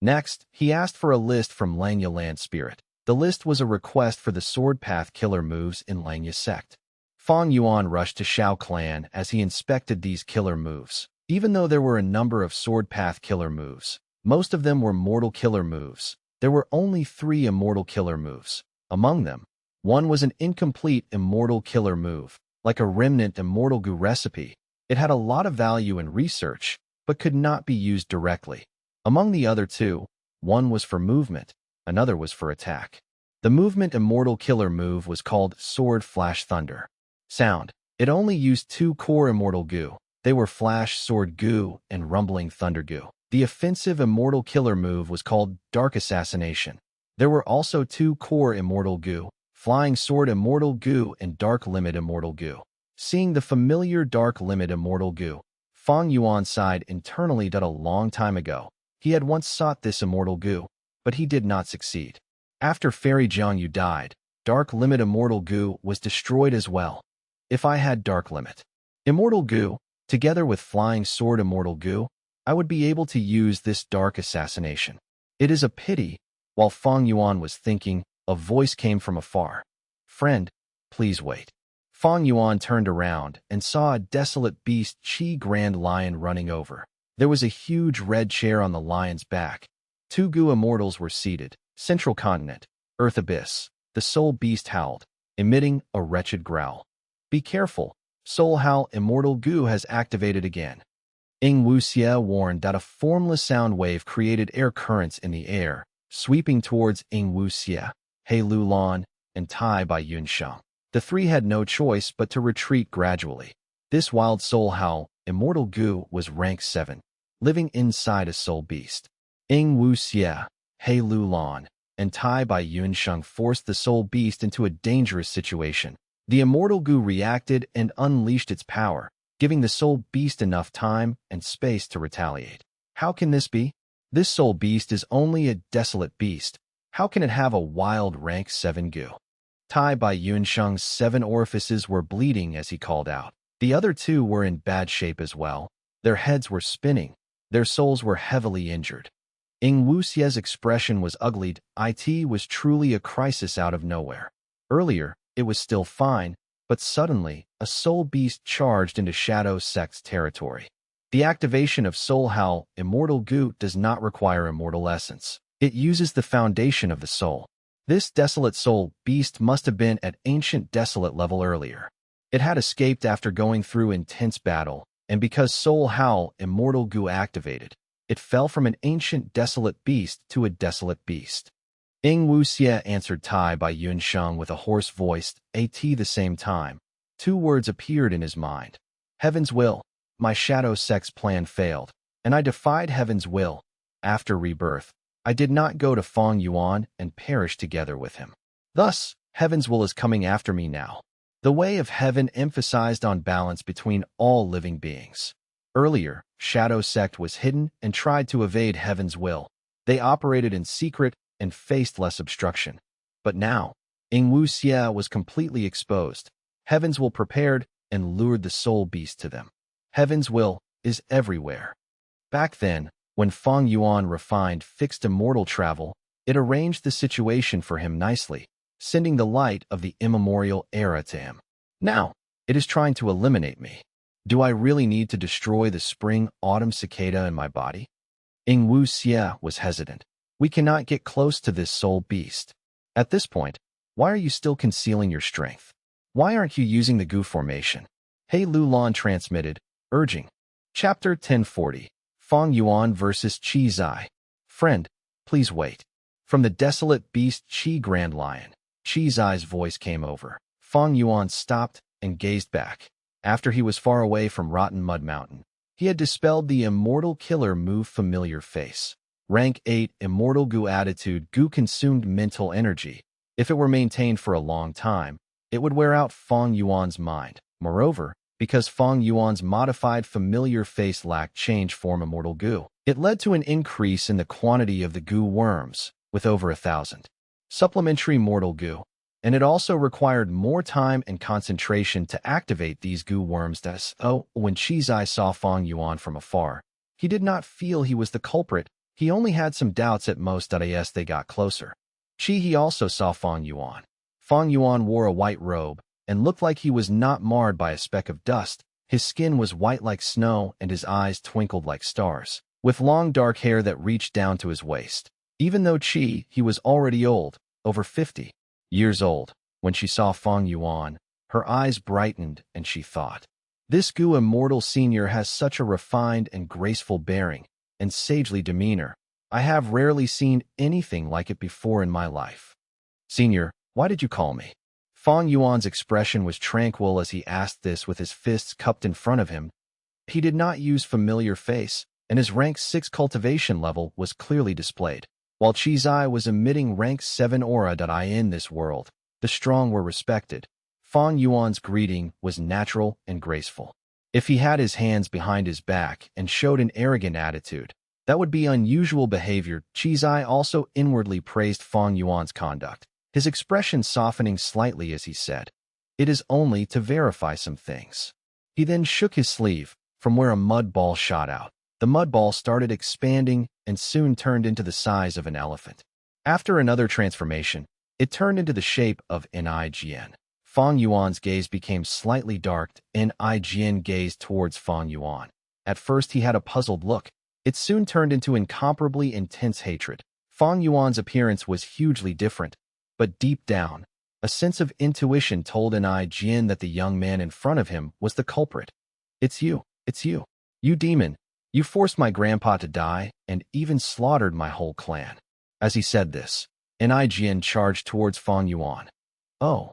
Next, he asked for a list from Lang Yalan's spirit. The list was a request for the sword path killer moves in Langya's sect. Fang Yuan rushed to Xiao Clan as he inspected these killer moves. Even though there were a number of sword path killer moves, most of them were mortal killer moves. There were only 3 immortal killer moves. Among them, one was an incomplete immortal killer move, like a remnant immortal goo recipe. It had a lot of value in research, but could not be used directly. Among the other 2, one was for movement, another was for attack. The movement immortal killer move was called Sword Flash Thunder. Sound. It only used 2 core immortal goo. They were Flash Sword Goo and Rumbling Thunder Goo. The offensive immortal killer move was called Dark Assassination. There were also 2 core immortal goo, Flying Sword Immortal Goo and Dark Limit Immortal Goo. Seeing the familiar Dark Limit Immortal Goo, Fang Yuan sighed internally that a long time ago, he had once sought this immortal goo, but he did not succeed. After Fairy Jiangyu died, Dark Limit Immortal Goo was destroyed as well. If I had Dark Limit Immortal Goo, together with Flying Sword Immortal Goo, I would be able to use this Dark Assassination. It is a pity. While Fang Yuan was thinking, a voice came from afar. Friend, please wait. Fang Yuan turned around and saw a desolate beast Qi Grand Lion running over. There was a huge red chair on the lion's back. 2 goo immortals were seated. Central Continent, Earth Abyss. The soul beast howled, emitting a wretched growl. Be careful. Soul Howl Immortal Goo has activated again. Ing Wuxia warned that a formless sound wave created air currents in the air, sweeping towards Ing Wuxia, He Lulan, and Tai by Yunsheng. The 3 had no choice but to retreat gradually. This wild soul howl, Immortal Goo, was rank 7, living inside a soul beast. Ing Wuxia, He Lulan, and Tai by Yunsheng forced the soul beast into a dangerous situation. The Immortal Goo reacted and unleashed its power, giving the soul beast enough time and space to retaliate. How can this be? This soul beast is only a desolate beast. How can it have a wild rank 7 goo? Tai by Yunsheng's 7 orifices were bleeding as he called out. The other 2 were in bad shape as well. Their heads were spinning. Their souls were heavily injured. Ing Wuxia's expression was ugly. It was truly a crisis out of nowhere. Earlier, it was still fine, but suddenly, a soul beast charged into Shadow Sect's territory. The activation of Soul Howl, immortal goo, does not require immortal essence. It uses the foundation of the soul. This desolate soul beast must have been at ancient desolate level earlier. It had escaped after going through intense battle, and because Soul Howl, immortal goo activated, it fell from an ancient desolate beast to a desolate beast. Ing Wu Xie answered Tai by Yun Sheng with a hoarse voice, at the same time. Two words appeared in his mind. Heaven's will. My shadow sect's plan failed, and I defied heaven's will. After rebirth, I did not go to Fang Yuan and perish together with him. Thus, heaven's will is coming after me now. The way of heaven emphasized on balance between all living beings. Earlier, Shadow Sect was hidden and tried to evade heaven's will. They operated in secret and faced less obstruction. But now, Ing Wu Xie was completely exposed. Heaven's will prepared and lured the soul beast to them. Heaven's will is everywhere. Back then, when Fang Yuan refined fixed immortal travel, it arranged the situation for him nicely, sending the light of the immemorial era to him. Now, it is trying to eliminate me. Do I really need to destroy the spring-autumn cicada in my body? Ing Wu Xie was hesitant. We cannot get close to this soul beast. At this point, why are you still concealing your strength? Why aren't you using the goo formation? He Lulan transmitted, urging. Chapter 1040. Fang Yuan versus Qi Zai. Friend, please wait. From the desolate beast Qi Grand Lion, Qi Zai's voice came over. Fang Yuan stopped and gazed back. After he was far away from Rotten Mud Mountain, he had dispelled the immortal killer move familiar face. Rank 8 immortal goo attitude goo consumed mental energy. If it were maintained for a long time, it would wear out Fang Yuan's mind. Moreover, because Fang Yuan's modified familiar face lacked change form immortal goo, it led to an increase in the quantity of the goo worms, with over 1,000 supplementary mortal goo, and it also required more time and concentration to activate these goo worms. When Qi Zai saw Fang Yuan from afar, he did not feel he was the culprit. He only had some doubts at most. As they got closer, he also saw Fang Yuan. Fang Yuan wore a white robe and looked like he was not marred by a speck of dust. His skin was white like snow and his eyes twinkled like stars, with long dark hair that reached down to his waist. Even though he was already old, over 50 years old, when she saw Fang Yuan, her eyes brightened and she thought, this goo immortal senior has such a refined and graceful bearing and sagely demeanor. I have rarely seen anything like it before in my life. Senior, why did you call me? Fang Yuan's expression was tranquil as he asked this with his fists cupped in front of him. He did not use familiar face, and his rank 6 cultivation level was clearly displayed. While Qi Zai was emitting rank 7 aura. In this world, the strong were respected. Fang Yuan's greeting was natural and graceful. If he had his hands behind his back and showed an arrogant attitude, that would be unusual behavior. Qi Zai also inwardly praised Fang Yuan's conduct, his expression softening slightly as he said, it is only to verify some things. He then shook his sleeve, from where a mud ball shot out. The mud ball started expanding and soon turned into the size of an elephant. After another transformation, it turned into the shape of Nign. Fang Yuan's gaze became slightly darked. Nign gazed towards Fang Yuan. At first he had a puzzled look. It soon turned into incomparably intense hatred. Fang Yuan's appearance was hugely different, but deep down, a sense of intuition told Nign that the young man in front of him was the culprit. It's you, you demon. You forced my grandpa to die and even slaughtered my whole clan. As he said this, Nign charged towards Fang Yuan. Oh.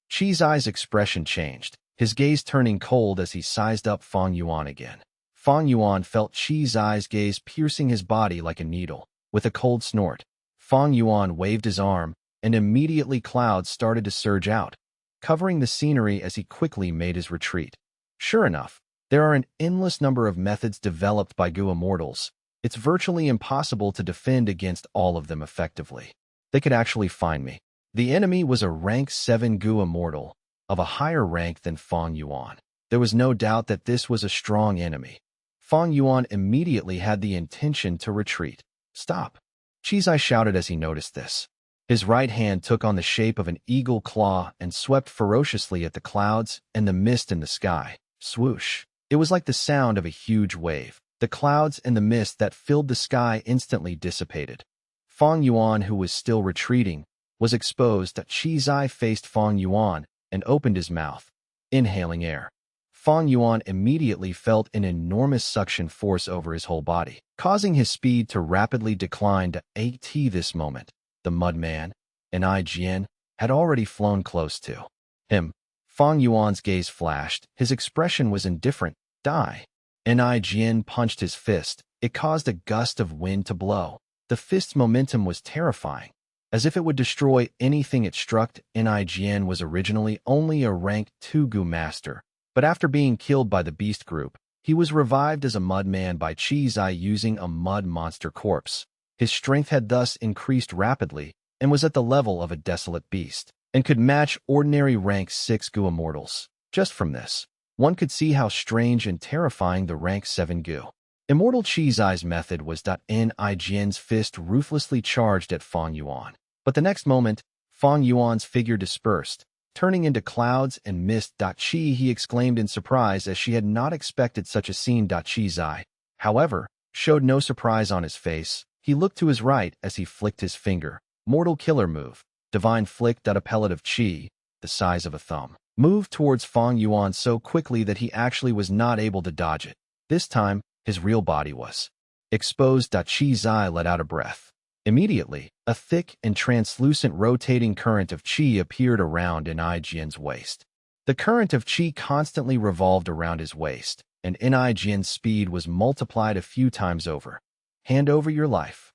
Qi Zai's expression changed, his gaze turning cold as he sized up Fang Yuan again. Fang Yuan felt Qi Zai's gaze piercing his body like a needle. With a cold snort, Fang Yuan waved his arm, and immediately clouds started to surge out, covering the scenery as he quickly made his retreat. Sure enough, there are an endless number of methods developed by goo immortals. It's virtually impossible to defend against all of them effectively. They could actually find me. The enemy was a rank 7 goo immortal, of a higher rank than Fang Yuan. There was no doubt that this was a strong enemy. Fang Yuan immediately had the intention to retreat. Stop! Qi Zai shouted as he noticed this. His right hand took on the shape of an eagle claw and swept ferociously at the clouds and the mist in the sky. Swoosh! It was like the sound of a huge wave. The clouds and the mist that filled the sky instantly dissipated. Fang Yuan, who was still retreating, was exposed. Qi Zai faced Fang Yuan and opened his mouth, inhaling air. Fang Yuan immediately felt an enormous suction force over his whole body, causing his speed to rapidly decline. At this moment, the mudman, Jian, had already flown close to him. Fang Yuan's gaze flashed. His expression was indifferent. Jian punched his fist. It caused a gust of wind to blow. The fist's momentum was terrifying, as if it would destroy anything it struck. Jian was originally only a rank 2 Gu master, but after being killed by the beast group, he was revived as a mudman by Qi Zai using a mud monster corpse. His strength had thus increased rapidly and was at the level of a desolate beast, and could match ordinary rank 6 Gu immortals. Just from this, one could see how strange and terrifying the rank 7 Gu immortal Qi Zai's method was. Jian's fist ruthlessly charged at Fang Yuan. But the next moment, Fang Yuan's figure dispersed, turning into clouds and mist. He exclaimed in surprise, as she had not expected such a scene. Qi Zai, however, showed no surprise on his face. He looked to his right as he flicked his finger. Mortal killer move. Divine flick. A pellet of qi, the size of a thumb, moved towards Fang Yuan so quickly that he actually was not able to dodge it. This time, his real body was exposed. Qi Zai let out a breath. Immediately, a thick and translucent rotating current of qi appeared around Jian's waist. The current of qi constantly revolved around his waist, and Jian's speed was multiplied a few times over. Hand over your life.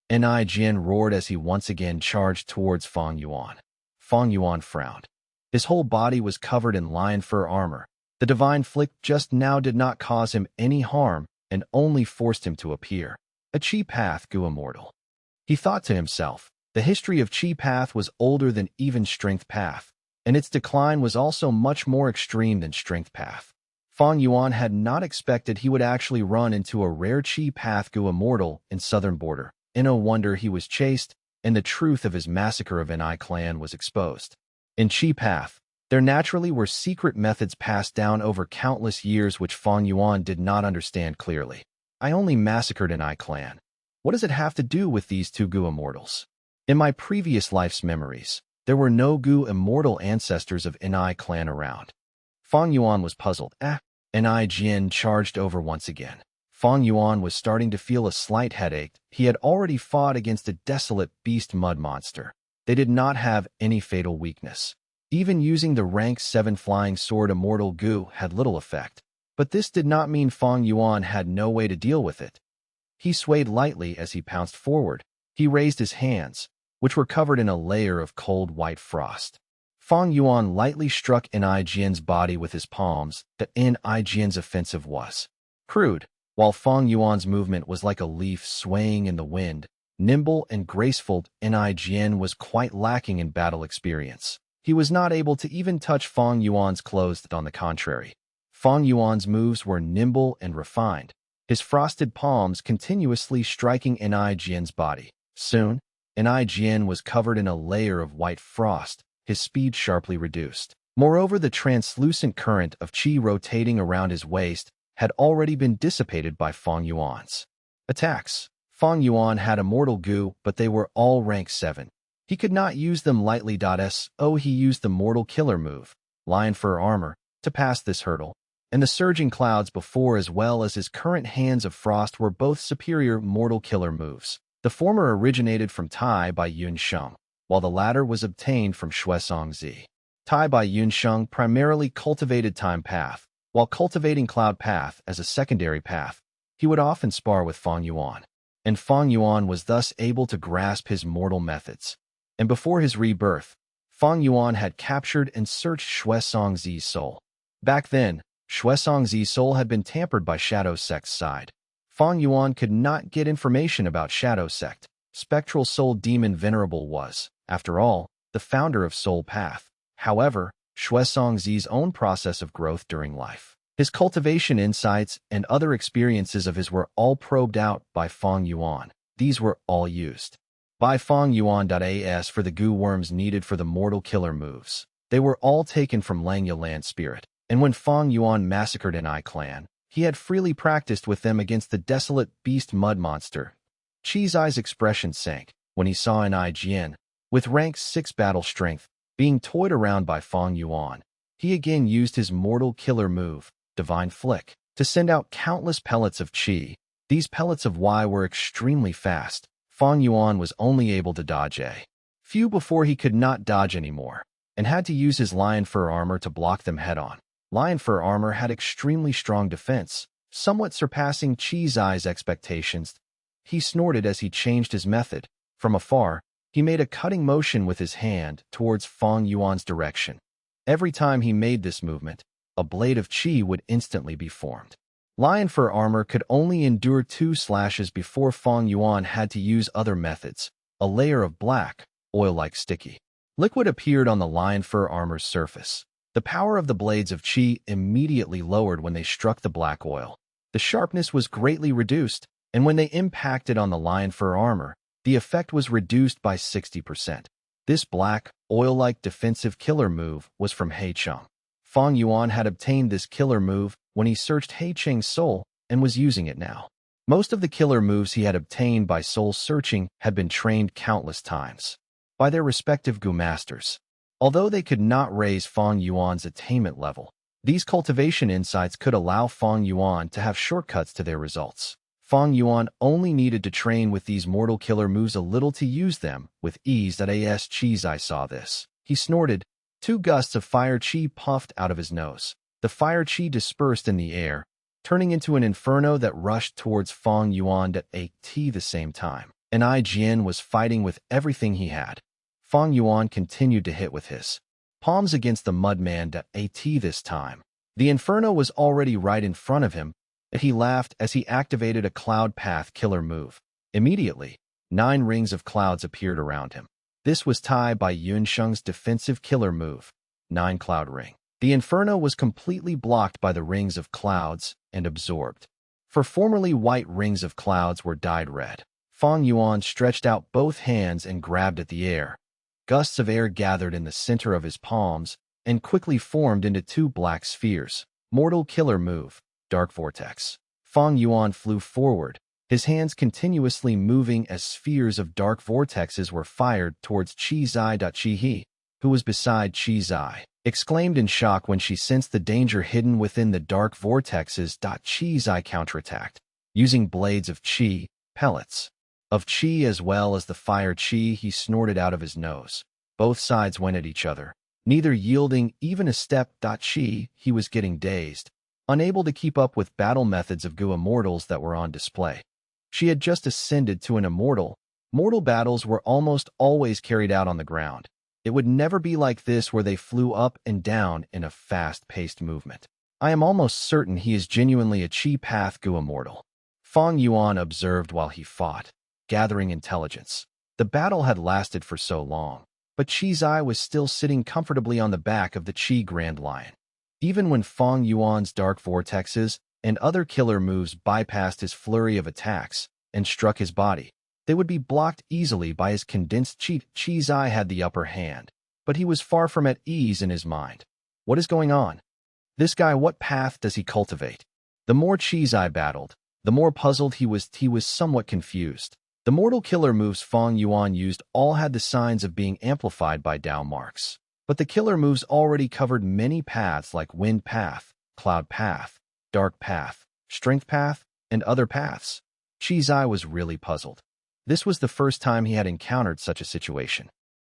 Jian roared as he once again charged towards Fang Yuan. Fang Yuan frowned. His whole body was covered in lion fur armor. The divine flick just now did not cause him any harm and only forced him to appear a Qi Path Gu immortal. He thought to himself, the history of Qi Path was older than even Strength Path, and its decline was also much more extreme than Strength Path. Fang Yuan had not expected he would actually run into a rare Qi Path Gu immortal in southern border. No wonder he was chased, and the truth of his massacre of Ni clan was exposed. In Qi Path, there naturally were secret methods passed down over countless years which Fang Yuan did not understand clearly. I only massacred Ni clan. What does it have to do with these 2 Gu immortals? In my previous life's memories, there were no Gu immortal ancestors of Ni clan around. Fang Yuan was puzzled. Jian charged over once again. Fang Yuan was starting to feel a slight headache. He had already fought against a desolate beast mud monster. They did not have any fatal weakness. Even using the rank 7 flying sword immortal Gu had little effect. But this did not mean Fang Yuan had no way to deal with it. He swayed lightly as he pounced forward. He raised his hands, which were covered in a layer of cold white frost. Fang Yuan lightly struck Jian's body with his palms. Jian's offensive was crude, while Fang Yuan's movement was like a leaf swaying in the wind, nimble and graceful. Jian was quite lacking in battle experience. He was not able to even touch Fang Yuan's clothes. On the contrary, Fang Yuan's moves were nimble and refined, his frosted palms continuously striking Jian's body. Soon, Jian was covered in a layer of white frost, his speed sharply reduced. Moreover, the translucent current of qi rotating around his waist had already been dissipated by Fang Yuan's attacks. Fang Yuan had immortal Gu, but they were all rank 7. He could not use them lightly. He used the mortal killer move, lion fur armor, to pass this hurdle, and the surging clouds before as well as his current hands of frost were both superior mortal killer moves. The former originated from Tai by Yunsheng, while the latter was obtained from Shuesongzi. Tai by Yunsheng primarily cultivated time path, while cultivating cloud path as a secondary path. He would often spar with Fang Yuan, and Fang Yuan was thus able to grasp his mortal methods. And before his rebirth, Fang Yuan had captured and searched Shuesongzi's soul. Back then, Shuesongzi's soul had been tampered by Shadow Sect's side. Fang Yuan could not get information about Shadow Sect. Spectral Soul Demon Venerable was, after all, the founder of Soul Path. However, Shuesongzi's own process of growth during life, his cultivation insights, and other experiences of his were all probed out by Fang Yuan. These were all used by Fang Yuan.as for the Gu worms needed for the mortal killer moves. They were all taken from Langya Land Spirit, And when Fang Yuan massacred an Ai clan, he had freely practiced with them against the desolate beast mud monster. Qi Zai's expression sank when he saw an Ai Jian, with rank 6 battle strength, being toyed around by Fang Yuan. He again used his mortal killer move, Divine Flick, to send out countless pellets of Qi. These pellets of Y were extremely fast. Fang Yuan was only able to dodge a few before he could not dodge anymore, and had to use his lion fur armor to block them head-on. Lion fur armor had extremely strong defense, somewhat surpassing Qi Zai's expectations. He snorted as he changed his method. From afar, he made a cutting motion with his hand towards Fang Yuan's direction. Every time he made this movement, a blade of Qi would instantly be formed. Lion fur armor could only endure 2 slashes before Fang Yuan had to use other methods. A layer of black, oil-like sticky liquid appeared on the lion fur armor's surface. The power of the blades of Qi immediately lowered when they struck the black oil. The sharpness was greatly reduced, and when they impacted on the lion fur armor, the effect was reduced by 60%. This black, oil-like defensive killer move was from He Cheng. Fang Yuan had obtained this killer move when he searched He Cheng's soul and was using it now. Most of the killer moves he had obtained by soul searching had been trained countless times by their respective Gu masters. Although they could not raise Fang Yuan's attainment level, these cultivation insights could allow Fang Yuan to have shortcuts to their results. Fang Yuan only needed to train with these mortal killer moves a little to use them with ease. As Qi Zai saw this, he snorted. 2 gusts of fire Qi puffed out of his nose. The fire Qi dispersed in the air, turning into an inferno that rushed towards Fang Yuan at the same time. An Ai Jian was fighting with everything he had. Fang Yuan continued to hit with his palms against the mudman this time. The inferno was already right in front of him. He laughed as he activated a cloud path killer move. Immediately, 9 rings of clouds appeared around him. This was tied by Yunsheng's defensive killer move, 9 cloud ring. The inferno was completely blocked by the rings of clouds and absorbed. For formerly white rings of clouds were dyed red. Fang Yuan stretched out both hands and grabbed at the air. Gusts of air gathered in the center of his palms and quickly formed into 2 black spheres. Mortal killer move, Dark Vortex. Fang Yuan flew forward, his hands continuously moving as spheres of dark vortexes were fired towards Qi Zai. Qi He, who was beside Qi Zai, exclaimed in shock when she sensed the danger hidden within the dark vortexes. Qi Zai counterattacked, using blades of Qi, pellets of Qi as well as the fire Qi he snorted out of his nose. Both sides went at each other, neither yielding even a step. Qi He was getting dazed, unable to keep up with battle methods of Gu immortals that were on display. She had just ascended to an immortal. Mortal battles were almost always carried out on the ground. It would never be like this where they flew up and down in a fast-paced movement. I am almost certain he is genuinely a Qi Path Gu immortal. Fang Yuan observed while he fought, gathering intelligence. The battle had lasted for so long, but Qi Zai was still sitting comfortably on the back of the Qi Grand Lion. Even when Fang Yuan's dark vortexes and other killer moves bypassed his flurry of attacks and struck his body, they would be blocked easily by his condensed Qi. Qi Zai had the upper hand, but he was far from at ease in his mind. What is going on? This guy, what path does he cultivate? The more Qi Zai battled, the more puzzled he was. He was somewhat confused. The mortal killer moves Fang Yuan used all had the signs of being amplified by Dao marks, but the killer moves already covered many paths like wind path, cloud path, dark path, strength path, and other paths. Qi Zai was really puzzled. This was the first time he had encountered such a situation.